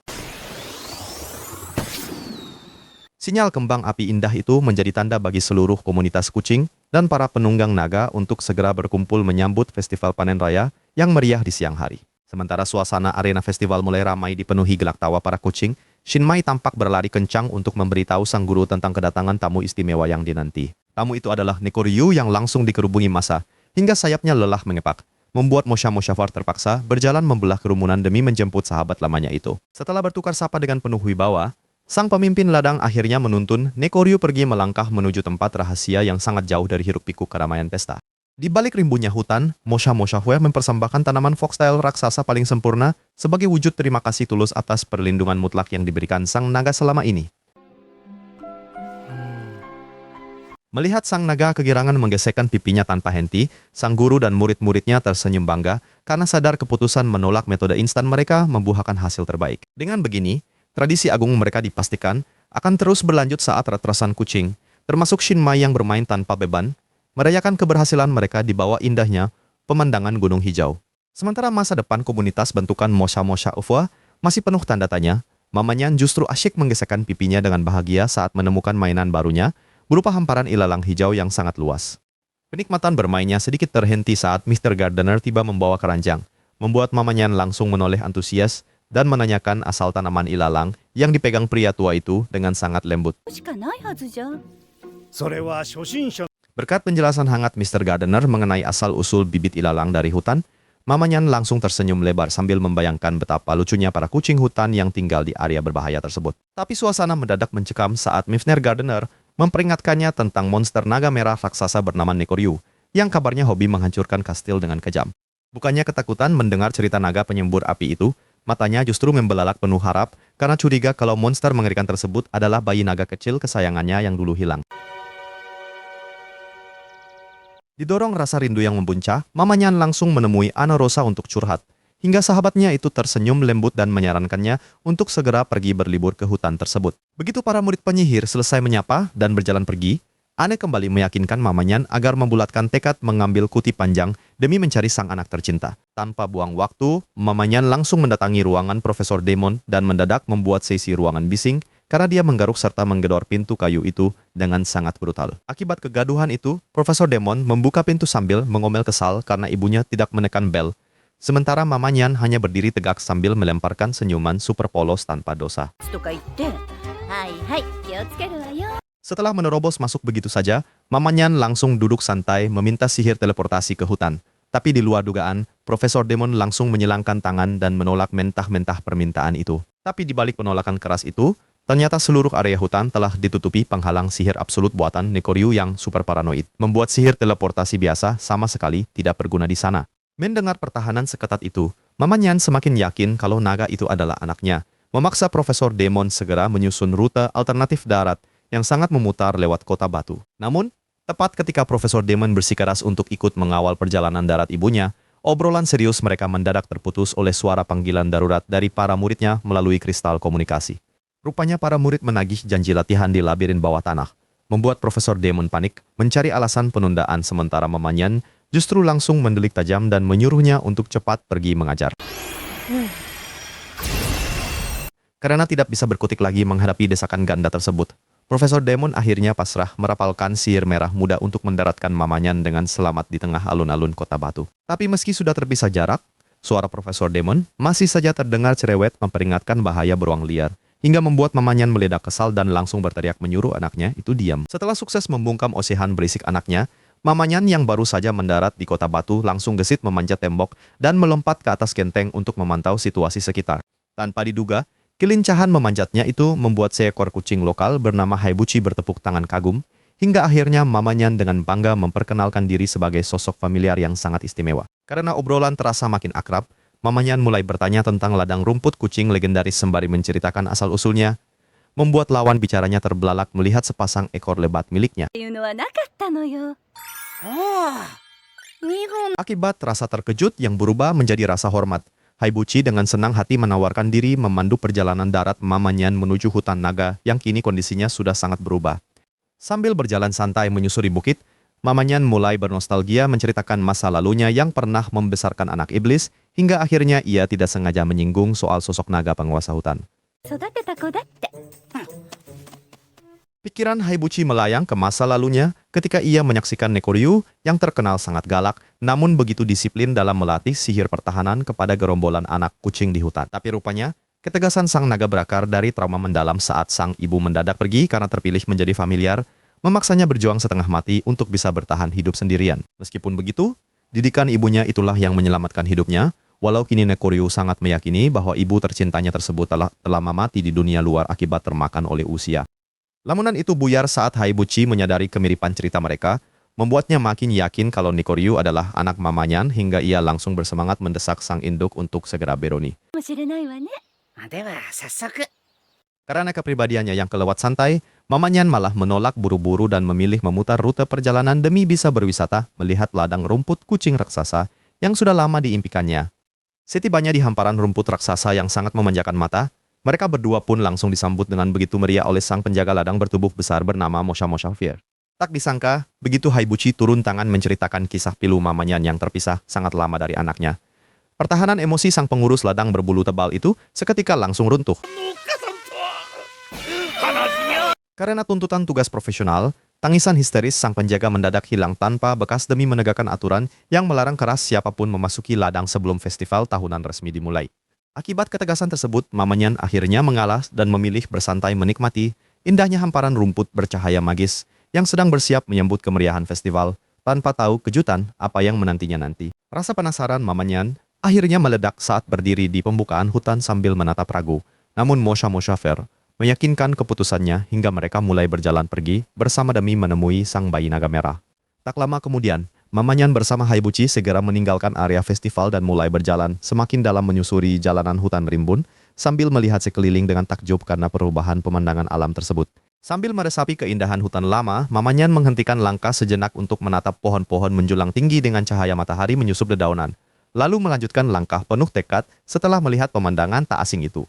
Sinyal kembang api indah itu menjadi tanda bagi seluruh komunitas kucing dan para penunggang naga untuk segera berkumpul menyambut festival panen raya yang meriah di siang hari. Sementara suasana arena festival mulai ramai dipenuhi gelak tawa para kucing, Shinmai tampak berlari kencang untuk memberitahu sang guru tentang kedatangan tamu istimewa yang dinanti. Tamu itu adalah Nekoryu yang langsung dikerubungi massa, hingga sayapnya lelah mengepak, membuat Mosha Mosha 4 terpaksa berjalan membelah kerumunan demi menjemput sahabat lamanya itu. Setelah bertukar sapa dengan penuh wibawa, Sang pemimpin ladang akhirnya menuntun Nekoryu pergi melangkah menuju tempat rahasia yang sangat jauh dari hiruk-pikuk keramaian pesta. Di balik rimbunnya hutan, Mosha Moshahwe mempersembahkan tanaman foxtail raksasa paling sempurna sebagai wujud terima kasih tulus atas perlindungan mutlak yang diberikan sang naga selama ini. Melihat sang naga kegirangan menggesekkan pipinya tanpa henti, sang guru dan murid-muridnya tersenyum bangga karena sadar keputusan menolak metode instan mereka membuahkan hasil terbaik. Dengan begini, tradisi agung mereka dipastikan akan terus berlanjut saat retrasan kucing, termasuk Shinmai yang bermain tanpa beban, merayakan keberhasilan mereka di bawah indahnya pemandangan gunung hijau. Sementara masa depan komunitas bentukan Mosha Moshahwe masih penuh tanda tanya, mamanya justru asyik menggesekkan pipinya dengan bahagia saat menemukan mainan barunya, berupa hamparan ilalang hijau yang sangat luas. Kenikmatan bermainnya sedikit terhenti saat Mr. Gardener tiba membawa keranjang, membuat mamanya langsung menoleh antusias dan menanyakan asal tanaman ilalang yang dipegang pria tua itu dengan sangat lembut. しかないはずじゃ。それは初心者 Berkat penjelasan hangat Mr. Gardener mengenai asal-usul bibit ilalang dari hutan, mamanya langsung tersenyum lebar sambil membayangkan betapa lucunya para kucing hutan yang tinggal di area berbahaya tersebut. Tapi suasana mendadak mencekam saat Mr. Gardener memperingatkannya tentang monster naga merah raksasa bernama Nekoryu, yang kabarnya hobi menghancurkan kastil dengan kejam. Bukannya ketakutan mendengar cerita naga penyembur api itu, matanya justru membelalak penuh harap karena curiga kalau monster mengerikan tersebut adalah bayi naga kecil kesayangannya yang dulu hilang. Didorong rasa rindu yang membuncah, mamanya langsung menemui Ana Rosa untuk curhat. Hingga sahabatnya itu tersenyum lembut dan menyarankannya untuk segera pergi berlibur ke hutan tersebut. Begitu para murid penyihir selesai menyapa dan berjalan pergi, Ane kembali meyakinkan mamanya agar membulatkan tekad mengambil kuti panjang demi mencari sang anak tercinta. Tanpa buang waktu, mamanya langsung mendatangi ruangan Profesor Demon dan mendadak membuat sesi ruangan bising karena dia menggaruk serta menggedor pintu kayu itu dengan sangat brutal. Akibat kegaduhan itu, Profesor Demon membuka pintu sambil mengomel kesal karena ibunya tidak menekan bel. Sementara mamanya hanya berdiri tegak sambil melemparkan senyuman super polos tanpa dosa. とか言って。はいはい気をつけるわよ Setelah menerobos masuk begitu saja, mamanya langsung duduk santai meminta sihir teleportasi ke hutan. Tapi di luar dugaan, Profesor Demon langsung menyilangkan tangan dan menolak mentah-mentah permintaan itu. Tapi di balik penolakan keras itu, ternyata seluruh area hutan telah ditutupi penghalang sihir absolut buatan Nekoryu yang super paranoid. Membuat sihir teleportasi biasa sama sekali tidak berguna di sana. Mendengar pertahanan seketat itu, mamanya semakin yakin kalau naga itu adalah anaknya. Memaksa Profesor Demon segera menyusun rute alternatif darat yang sangat memutar lewat kota batu. Namun, tepat ketika Profesor Demon bersikeras untuk ikut mengawal perjalanan darat ibunya, obrolan serius mereka mendadak terputus oleh suara panggilan darurat dari para muridnya melalui kristal komunikasi. Rupanya para murid menagih janji latihan di labirin bawah tanah, membuat Profesor Demon panik, mencari alasan penundaan sementara mamanya justru langsung mendelik tajam dan menyuruhnya untuk cepat pergi mengajar. Karena tidak bisa berkutik lagi menghadapi desakan ganda tersebut, Profesor Demon akhirnya pasrah merapalkan sihir merah muda untuk mendaratkan mamanya dengan selamat di tengah alun-alun kota batu. Tapi meski sudah terpisah jarak, suara Profesor Demon masih saja terdengar cerewet memperingatkan bahaya beruang liar, hingga membuat mamanya meledak kesal dan langsung berteriak menyuruh anaknya itu diam. Setelah sukses membungkam ocehan berisik anaknya, mamanya yang baru saja mendarat di kota batu langsung gesit memanjat tembok dan melompat ke atas genteng untuk memantau situasi sekitar. Tanpa diduga, kelincahan memanjatnya itu membuat seekor kucing lokal bernama Haibuchi bertepuk tangan kagum, hingga akhirnya mamanya dengan bangga memperkenalkan diri sebagai sosok familiar yang sangat istimewa. Karena obrolan terasa makin akrab, mamanya mulai bertanya tentang ladang rumput kucing legendaris sembari menceritakan asal-usulnya, membuat lawan bicaranya terbelalak melihat sepasang ekor lebat miliknya. っていうのはなかったのよ。 Akibat rasa terkejut yang berubah menjadi rasa hormat, Haibuchi dengan senang hati menawarkan diri memandu perjalanan darat mamanya menuju hutan naga yang kini kondisinya sudah sangat berubah. Sambil berjalan santai menyusuri bukit, mamanya mulai bernostalgia menceritakan masa lalunya yang pernah membesarkan anak iblis, hingga akhirnya ia tidak sengaja menyinggung soal sosok naga penguasa hutan. 育てた子だって。 Pikiran Haibuchi melayang ke masa lalunya ketika ia menyaksikan Nekoryu yang terkenal sangat galak, namun begitu disiplin dalam melatih sihir pertahanan kepada gerombolan anak kucing di hutan. Tapi rupanya, ketegasan sang naga berakar dari trauma mendalam saat sang ibu mendadak pergi karena terpilih menjadi familiar, memaksanya berjuang setengah mati untuk bisa bertahan hidup sendirian. Meskipun begitu, didikan ibunya itulah yang menyelamatkan hidupnya, walau kini Nekoryu sangat meyakini bahwa ibu tercintanya tersebut telah mati di dunia luar akibat termakan oleh usia. Lamunan itu buyar saat Haibuchi menyadari kemiripan cerita mereka, membuatnya makin yakin kalau Nekoryu adalah anak mamanya hingga ia langsung bersemangat mendesak sang induk untuk segera beroni. もしれないわね。では早速 Karena kepribadiannya yang kelewat santai, Mamanyan malah menolak buru-buru dan memilih memutar rute perjalanan demi bisa berwisata melihat ladang rumput kucing raksasa yang sudah lama diimpikannya. Setibanya di hamparan rumput raksasa yang sangat memanjakan mata, mereka berdua pun langsung disambut dengan begitu meriah oleh sang penjaga ladang bertubuh besar bernama Mosha Fear. Tak disangka, begitu Haibuchi turun tangan menceritakan kisah pilu Mamanyan yang terpisah sangat lama dari anaknya. Pertahanan emosi sang pengurus ladang berbulu tebal itu seketika langsung runtuh. Karena tuntutan tugas profesional, tangisan histeris sang penjaga mendadak hilang tanpa bekas demi menegakkan aturan yang melarang keras siapapun memasuki ladang sebelum festival tahunan resmi dimulai. Akibat ketegasan tersebut, Mamanyan akhirnya mengalah dan memilih bersantai menikmati indahnya hamparan rumput bercahaya magis yang sedang bersiap menyambut kemeriahan festival tanpa tahu kejutan apa yang menantinya nanti. Rasa penasaran Mamanyan akhirnya meledak saat berdiri di pembukaan hutan sambil menatap ragu. Namun Mosha Fear meyakinkan keputusannya hingga mereka mulai berjalan pergi bersama demi menemui sang bayi naga merah. Tak lama kemudian, Mamanyan bersama Haibuchi segera meninggalkan area festival dan mulai berjalan semakin dalam menyusuri jalanan hutan rimbun sambil melihat sekeliling dengan takjub karena perubahan pemandangan alam tersebut. Sambil meresapi keindahan hutan lama, Mamanyan menghentikan langkah sejenak untuk menatap pohon-pohon menjulang tinggi dengan cahaya matahari menyusup dedaunan, lalu melanjutkan langkah penuh tekad setelah melihat pemandangan tak asing itu.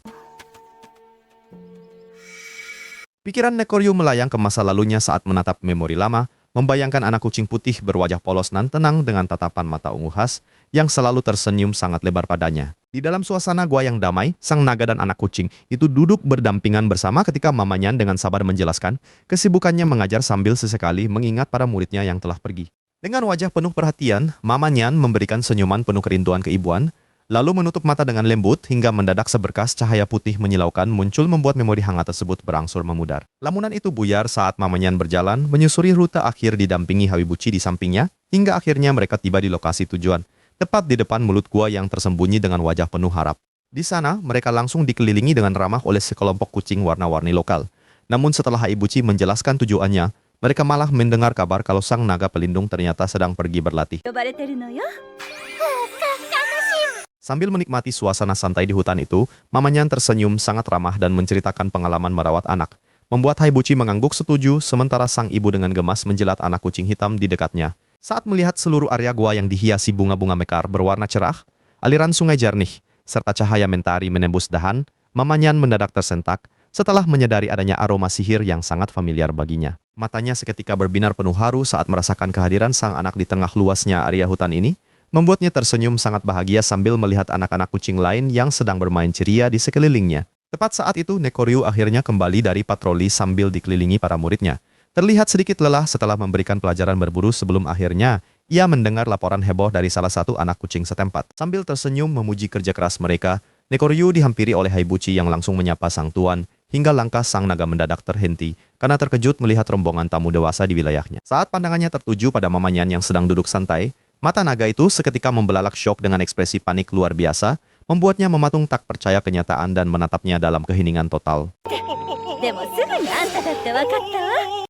Pikiran Nekoryu melayang ke masa lalunya saat menatap memori lama, membayangkan anak kucing putih berwajah polos nan tenang dengan tatapan mata ungu khas yang selalu tersenyum sangat lebar padanya. Di dalam suasana gua yang damai, sang naga dan anak kucing itu duduk berdampingan bersama ketika Mamanyan dengan sabar menjelaskan kesibukannya mengajar sambil sesekali mengingat para muridnya yang telah pergi. Dengan wajah penuh perhatian, Mamanyan memberikan senyuman penuh kerinduan keibuan, lalu menutup mata dengan lembut hingga mendadak seberkas cahaya putih menyilaukan muncul membuat memori hangat tersebut berangsur memudar. Lamunan itu buyar saat Mamanyan berjalan menyusuri rute akhir didampingi Haibuchi di sampingnya hingga akhirnya mereka tiba di lokasi tujuan, tepat di depan mulut gua yang tersembunyi dengan wajah penuh harap. Di sana, mereka langsung dikelilingi dengan ramah oleh sekelompok kucing warna-warni lokal. Namun setelah Haibuchi menjelaskan tujuannya, mereka malah mendengar kabar kalau sang naga pelindung ternyata sedang pergi berlatih. 呼ばれてるのよ。 Sambil menikmati suasana santai di hutan itu, Mamanyan tersenyum sangat ramah dan menceritakan pengalaman merawat anak. Membuat Haibuchi mengangguk setuju, sementara sang ibu dengan gemas menjilat anak kucing hitam di dekatnya. Saat melihat seluruh area gua yang dihiasi bunga-bunga mekar berwarna cerah, aliran sungai jernih, serta cahaya mentari menembus dahan, Mamanyan mendadak tersentak setelah menyadari adanya aroma sihir yang sangat familiar baginya. Matanya seketika berbinar penuh haru saat merasakan kehadiran sang anak di tengah luasnya area hutan ini, membuatnya tersenyum sangat bahagia sambil melihat anak-anak kucing lain yang sedang bermain ceria di sekelilingnya. Tepat saat itu, Nekoryu akhirnya kembali dari patroli sambil dikelilingi para muridnya. Terlihat sedikit lelah setelah memberikan pelajaran berburu sebelum akhirnya ia mendengar laporan heboh dari salah satu anak kucing setempat. Sambil tersenyum memuji kerja keras mereka, Nekoryu dihampiri oleh Haibuchi yang langsung menyapa sang tuan, hingga langkah sang naga mendadak terhenti karena terkejut melihat rombongan tamu dewasa di wilayahnya. Saat pandangannya tertuju pada Mamanyan yang sedang duduk santai, mata naga itu seketika membelalak syok dengan ekspresi panik luar biasa, membuatnya mematung tak percaya kenyataan dan menatapnya dalam keheningan total. でもすぐにあんただって分かったわ。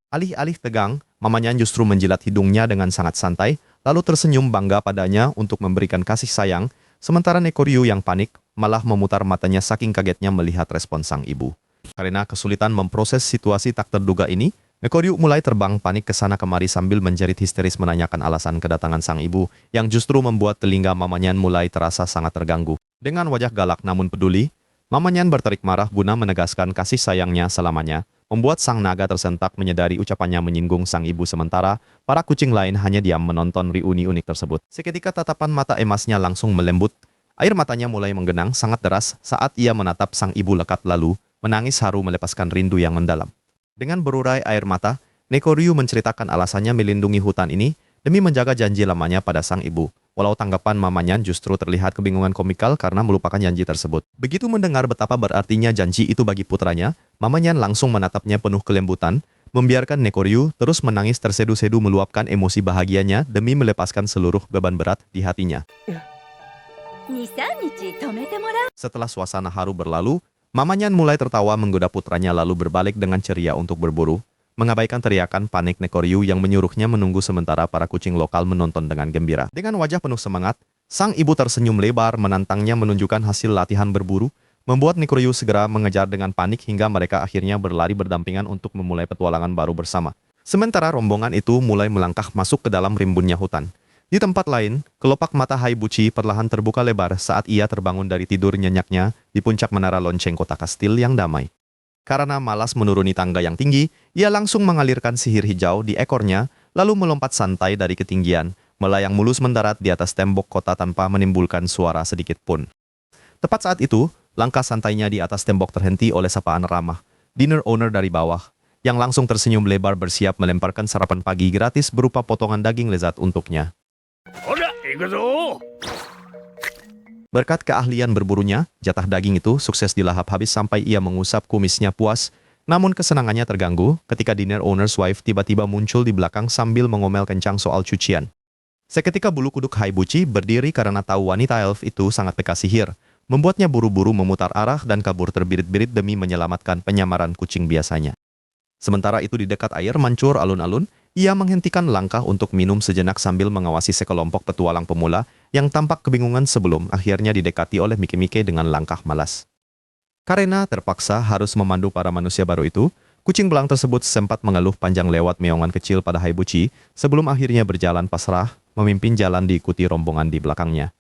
Alih-alih tegang, Mamanyan justru menjilat hidungnya dengan sangat santai, lalu tersenyum bangga padanya untuk memberikan kasih sayang, sementara Nekoryu yang panik malah memutar matanya saking kagetnya melihat respon sang ibu. Karena kesulitan memproses situasi tak terduga ini, Nekoryu mulai terbang panik ke sana kemari sambil menjerit histeris menanyakan alasan kedatangan sang ibu, yang justru membuat telinga Mamanyan mulai terasa sangat terganggu. Dengan wajah galak namun peduli, Mamanyan berterik marah guna menegaskan kasih sayangnya selamanya, membuat sang naga tersentak menyadari ucapannya menyinggung sang ibu sementara para kucing lain hanya diam menonton reuni unik tersebut. Seketika tatapan mata emasnya langsung melembut, air matanya mulai menggenang sangat deras saat ia menatap sang ibu lekat lalu, menangis haru melepaskan rindu yang mendalam. Dengan berurai air mata, Nekoryu menceritakan alasannya melindungi hutan ini demi menjaga janji lamanya pada sang ibu. Walau tanggapan Mamanyan justru terlihat kebingungan komikal karena melupakan janji tersebut. Begitu mendengar betapa berartinya janji itu bagi putranya, Mamanyan langsung menatapnya penuh kelembutan, membiarkan Nekoryu terus menangis tersedu-sedu meluapkan emosi bahagianya demi melepaskan seluruh beban berat di hatinya. 2、3日泊めてもらう。 Setelah suasana haru berlalu, mamanya mulai tertawa menggoda putranya lalu berbalik dengan ceria untuk berburu, mengabaikan teriakan panik Nekoryu yang menyuruhnya menunggu sementara para kucing lokal menonton dengan gembira. Dengan wajah penuh semangat, sang ibu tersenyum lebar menantangnya menunjukkan hasil latihan berburu, membuat Nekoryu segera mengejar dengan panik hingga mereka akhirnya berlari berdampingan untuk memulai petualangan baru bersama. Sementara rombongan itu mulai melangkah masuk ke dalam rimbunnya hutan. Di tempat lain, kelopak mata Haibuchi perlahan terbuka lebar saat ia terbangun dari tidur nyenyaknya di puncak menara lonceng kota kastil yang damai. Karena malas menuruni tangga yang tinggi, ia langsung mengalirkan sihir hijau di ekornya, lalu melompat santai dari ketinggian, melayang mulus mendarat di atas tembok kota tanpa menimbulkan suara sedikit pun. Tepat saat itu, langkah santainya di atas tembok terhenti oleh sapaan ramah, dinner owner dari bawah, yang langsung tersenyum lebar bersiap melemparkan sarapan pagi gratis berupa potongan daging lezat untuknya. ほら行くぞ。 Berkat keahlian berburunya, jatah daging itu sukses dilahap habis sampai ia mengusap kumisnya puas. Namun kesenangannya terganggu ketika dinner owner's wife tiba-tiba muncul di belakang sambil mengomel kencang soal cucian. Seketika bulu kuduk Haibuchi berdiri karena tahu wanita elf itu sangat peka sihir, membuatnya buru-buru memutar arah dan kabur terbirit-birit demi menyelamatkan penyamaran kucing biasanya. Sementara itu di dekat air mancur alun-alun, ia menghentikan langkah untuk minum sejenak sambil mengawasi sekelompok petualang pemula yang tampak kebingungan sebelum akhirnya didekati oleh Mike-Mike dengan langkah malas. Karena terpaksa harus memandu para manusia baru itu, kucing belang tersebut sempat mengeluh panjang lewat meongan kecil pada Haibuchi sebelum akhirnya berjalan pasrah, memimpin jalan diikuti rombongan di belakangnya.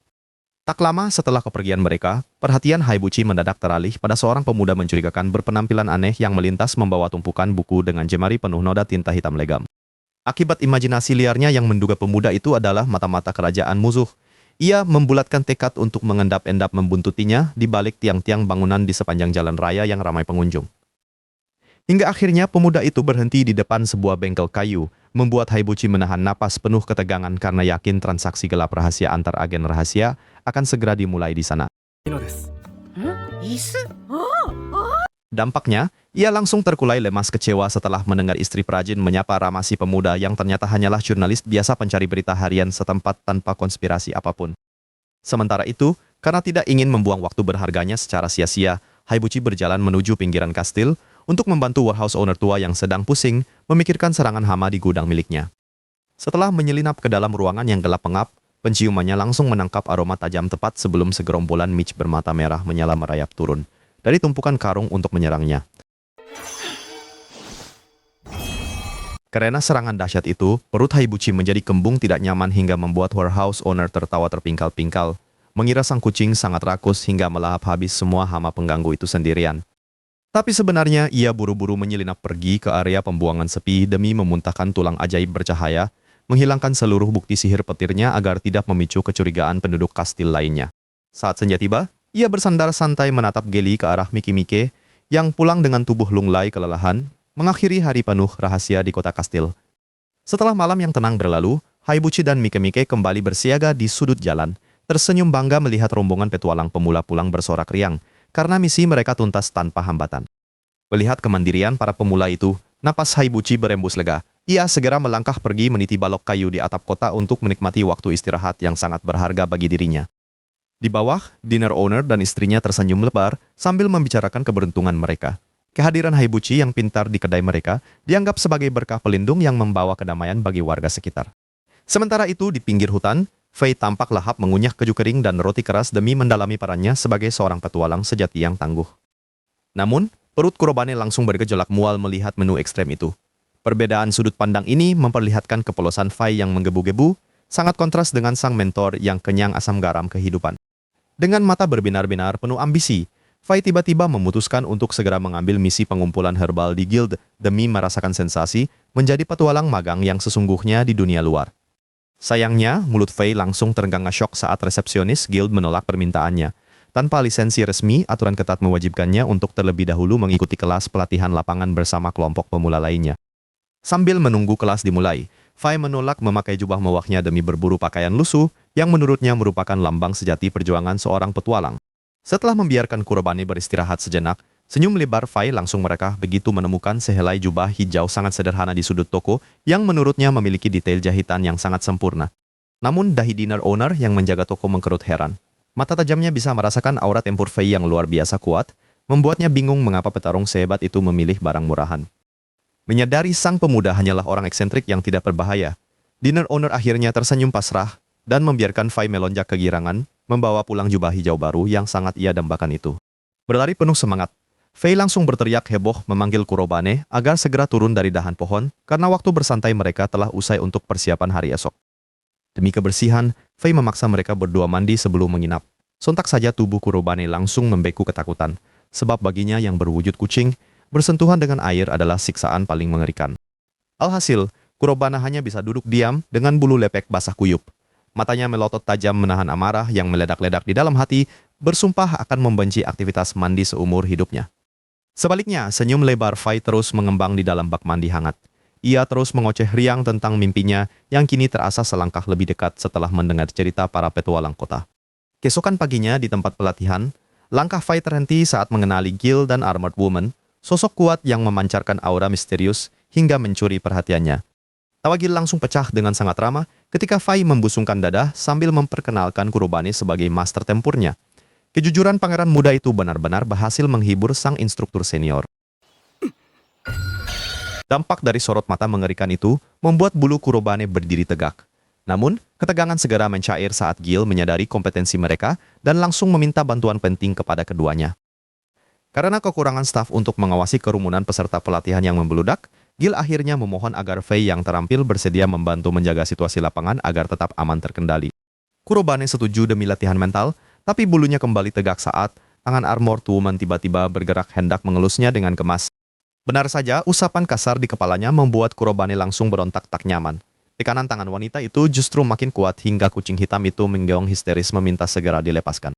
Tak lama setelah kepergian mereka, perhatian Haibuchi mendadak teralih pada seorang pemuda mencurigakan berpenampilan aneh yang melintas membawa tumpukan buku dengan jemari penuh noda tinta hitam legam. Akibat imajinasi liarnya yang menduga pemuda itu adalah mata-mata kerajaan musuh, ia membulatkan tekad untuk mengendap-endap membuntutinya di balik tiang-tiang bangunan di sepanjang jalan raya yang ramai pengunjung. Hingga akhirnya pemuda itu berhenti di depan sebuah bengkel kayu, membuat Haibuchi menahan napas penuh ketegangan karena yakin transaksi gelap rahasia antar agen rahasia akan segera dimulai di sana. 椅子 Dampaknya, ia langsung terkulai lemas kecewa setelah mendengar istri Prajin menyapa ramah si pemuda yang ternyata hanyalah jurnalis biasa pencari berita harian setempat tanpa konspirasi apapun. Sementara itu, karena tidak ingin membuang waktu berharganya secara sia-sia, Haibuchi berjalan menuju pinggiran kastil untuk membantu warehouse owner tua yang sedang pusing memikirkan serangan hama di gudang miliknya. Setelah menyelinap ke dalam ruangan yang gelap pengap, penciumannya langsung menangkap aroma tajam tepat sebelum segerombolan Mitch bermata merah menyala merayap turun dari tumpukan karung untuk menyerangnya. Karena serangan dahsyat itu, perut Haibuchi menjadi kembung tidak nyaman hingga membuat warehouse owner tertawa terpingkal-pingkal, mengira sang kucing sangat rakus hingga melahap habis semua hama pengganggu itu sendirian. Tapi sebenarnya ia buru-buru menyelinap pergi ke area pembuangan sepi demi memuntahkan tulang ajaib bercahaya, menghilangkan seluruh bukti sihir petirnya agar tidak memicu kecurigaan penduduk kastil lainnya. Saat senja tiba, ia bersandar santai menatap Geli ke arah Mike-Mike yang pulang dengan tubuh lunglai kelelahan, mengakhiri hari penuh rahasia di kota kastil. Setelah malam yang tenang berlalu, Haibuchi dan Mike-Mike kembali bersiaga di sudut jalan, tersenyum bangga melihat rombongan petualang pemula pulang bersorak riang, karena misi mereka tuntas tanpa hambatan. Melihat kemandirian para pemula itu, napas Haibuchi berembus lega. Ia segera melangkah pergi meniti balok kayu di atap kota untuk menikmati waktu istirahat yang sangat berharga bagi dirinya. Di bawah, dinner owner dan istrinya tersenyum lebar sambil membicarakan keberuntungan mereka. Kehadiran Haibuchi yang pintar di kedai mereka dianggap sebagai berkah pelindung yang membawa kedamaian bagi warga sekitar. Sementara itu di pinggir hutan, Fei tampak lahap mengunyah keju kering dan roti keras demi mendalami perannya sebagai seorang petualang sejati yang tangguh. Namun, perut Kurobane langsung bergejolak mual melihat menu ekstrem itu. Perbedaan sudut pandang ini memperlihatkan kepolosan Fei yang menggebu-gebu, sangat kontras dengan sang mentor yang kenyang asam garam kehidupan. Dengan mata berbinar-binar penuh ambisi, Fei tiba-tiba memutuskan untuk segera mengambil misi pengumpulan herbal di guild demi merasakan sensasi menjadi petualang magang yang sesungguhnya di dunia luar. Sayangnya, mulut Fei langsung terenggang syok saat resepsionis guild menolak permintaannya. Tanpa lisensi resmi, aturan ketat mewajibkannya untuk terlebih dahulu mengikuti kelas pelatihan lapangan bersama kelompok pemula lainnya. Sambil menunggu kelas dimulai, Fei menolak memakai jubah mewahnya demi berburu pakaian lusuh yang menurutnya merupakan lambang sejati perjuangan seorang petualang. Setelah membiarkan Kurobane beristirahat sejenak, senyum lebar Fei langsung merekah begitu menemukan sehelai jubah hijau sangat sederhana di sudut toko yang menurutnya memiliki detail jahitan yang sangat sempurna. Namun dahi dinner owner yang menjaga toko mengkerut heran. Mata tajamnya bisa merasakan aura tempur Fei yang luar biasa kuat, membuatnya bingung mengapa petarung sehebat itu memilih barang murahan. Menyadari sang pemuda hanyalah orang eksentrik yang tidak berbahaya, dinner owner akhirnya tersenyum pasrah dan membiarkan Fei melonjak kegirangan, membawa pulang jubah hijau baru yang sangat ia dambakan itu. Berlari penuh semangat, Fei langsung berteriak heboh memanggil Kurobane agar segera turun dari dahan pohon karena waktu bersantai mereka telah usai untuk persiapan hari esok. Demi kebersihan, Fei memaksa mereka berdua mandi sebelum menginap. Sontak saja tubuh Kurobane langsung membeku ketakutan, sebab baginya yang berwujud kucing, bersentuhan dengan air adalah siksaan paling mengerikan. Alhasil, Kurobane hanya bisa duduk diam dengan bulu lepek basah kuyup. Matanya melotot tajam menahan amarah yang meledak-ledak di dalam hati, bersumpah akan membenci aktivitas mandi seumur hidupnya. Sebaliknya, senyum lebar Fei terus mengembang di dalam bak mandi hangat. Ia terus mengoceh riang tentang mimpinya yang kini terasa selangkah lebih dekat setelah mendengar cerita para petualang kota. Keesokan paginya di tempat pelatihan, langkah Fei terhenti saat mengenali Gil dan Armored Woman, sosok kuat yang memancarkan aura misterius hingga mencuri perhatiannya. Tawa Gil langsung pecah dengan sangat ramah ketika Fei membusungkan dada sambil memperkenalkan Kurobane sebagai master tempurnya. Kejujuran pangeran muda itu benar-benar berhasil menghibur sang instruktur senior. Dampak dari sorot mata mengerikan itu membuat bulu Kurobane berdiri tegak. Namun, ketegangan segera mencair saat Gil menyadari kompetensi mereka dan langsung meminta bantuan penting kepada keduanya. Karena kekurangan staf untuk mengawasi kerumunan peserta pelatihan yang membeludak, Gil akhirnya memohon agar Fei yang terampil bersedia membantu menjaga situasi lapangan agar tetap aman terkendali. Kurobane setuju demi latihan mental, tapi bulunya kembali tegak saat tangan Armored Woman tiba-tiba bergerak hendak mengelusnya dengan kemas. Benar saja, usapan kasar di kepalanya membuat Kurobane langsung berontak tak nyaman. Tekanan tangan wanita itu justru makin kuat hingga kucing hitam itu menggeong histeris meminta segera dilepaskan.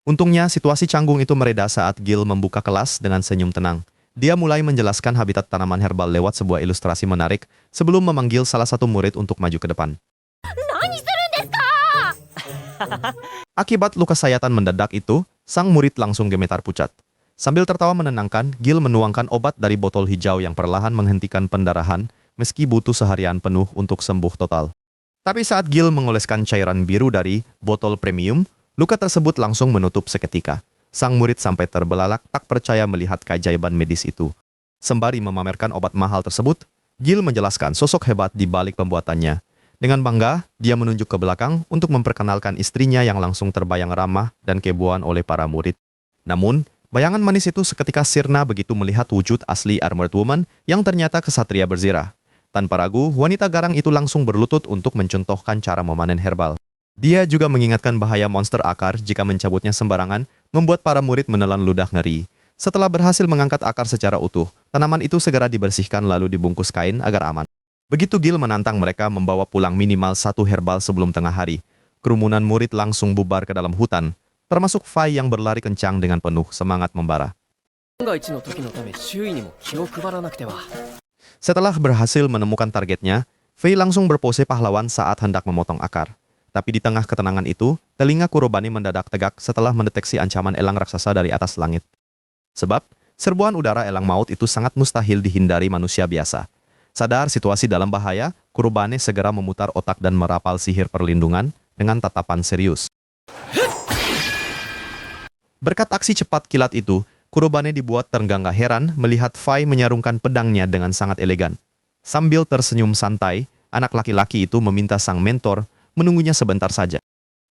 Untungnya, situasi canggung itu mereda saat Gil membuka kelas dengan senyum tenang. Dia mulai menjelaskan habitat tanaman herbal lewat sebuah ilustrasi menarik sebelum memanggil salah satu murid untuk maju ke depan. Akibat luka sayatan mendadak itu, sang murid langsung gemetar pucat. Sambil tertawa menenangkan, Gil menuangkan obat dari botol hijau yang perlahan menghentikan pendarahan, meski butuh seharian penuh untuk sembuh total. Tapi saat Gil mengoleskan cairan biru dari botol premium, luka tersebut langsung menutup seketika. Sang murid sampai terbelalak tak percaya melihat keajaiban medis itu. Sembari memamerkan obat mahal tersebut, Gil menjelaskan sosok hebat di balik pembuatannya. Dengan bangga, dia menunjuk ke belakang untuk memperkenalkan istrinya yang langsung terbayang ramah dan keboan oleh para murid. Namun, bayangan manis itu seketika sirna begitu melihat wujud asli Armored Woman yang ternyata kesatria berzirah. Tanpa ragu, wanita garang itu langsung berlutut untuk mencontohkan cara memanen herbal. Dia juga mengingatkan bahaya monster akar jika mencabutnya sembarangan, membuat para murid menelan ludah ngeri. Setelah berhasil mengangkat akar secara utuh, tanaman itu segera dibersihkan lalu dibungkus kain agar aman. Begitu Gil menantang mereka membawa pulang minimal satu herbal sebelum tengah hari, kerumunan murid langsung bubar ke dalam hutan, termasuk Fei yang berlari kencang dengan penuh semangat membara. Setelah berhasil menemukan targetnya, Fei langsung berpose pahlawan saat hendak memotong akar. Tapi di tengah ketenangan itu, telinga Kurobane mendadak tegak setelah mendeteksi ancaman elang raksasa dari atas langit. Sebab, serbuan udara elang maut itu sangat mustahil dihindari manusia biasa. Sadar situasi dalam bahaya, Kurobane segera memutar otak dan merapal sihir perlindungan dengan tatapan serius. Berkat aksi cepat kilat itu, Kurobane dibuat terengah heran melihat Fei menyarungkan pedangnya dengan sangat elegan. Sambil tersenyum santai, anak laki-laki itu meminta sang mentor menunggunya sebentar saja.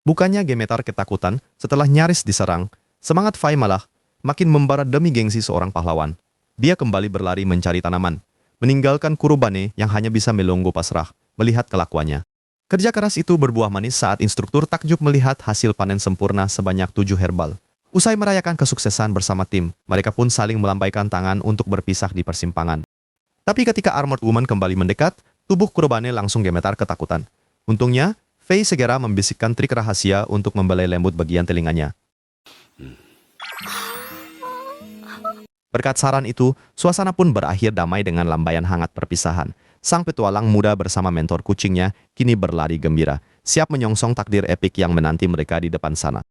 Bukannya gemetar ketakutan setelah nyaris diserang, semangat Fei malah makin membara demi gengsi seorang pahlawan. Dia kembali berlari mencari tanaman, meninggalkan Kurobane yang hanya bisa melongo pasrah melihat kelakuannya. Kerja keras itu berbuah manis saat instruktur takjub melihat hasil panen sempurna sebanyak 7 herbal. Usai merayakan kesuksesan bersama tim, mereka pun saling melambaikan tangan untuk berpisah di persimpangan. Tapi ketika Armored Woman kembali mendekat, tubuh Kurobane langsung gemetar ketakutan. Untungnya, Fei segera membisikkan trik rahasia untuk membelai lembut bagian telinganya. Berkat saran itu, suasana pun berakhir damai dengan lambaian hangat perpisahan. Sang petualang muda bersama mentor kucingnya kini berlari gembira, siap menyongsong takdir epik yang menanti mereka di depan sana.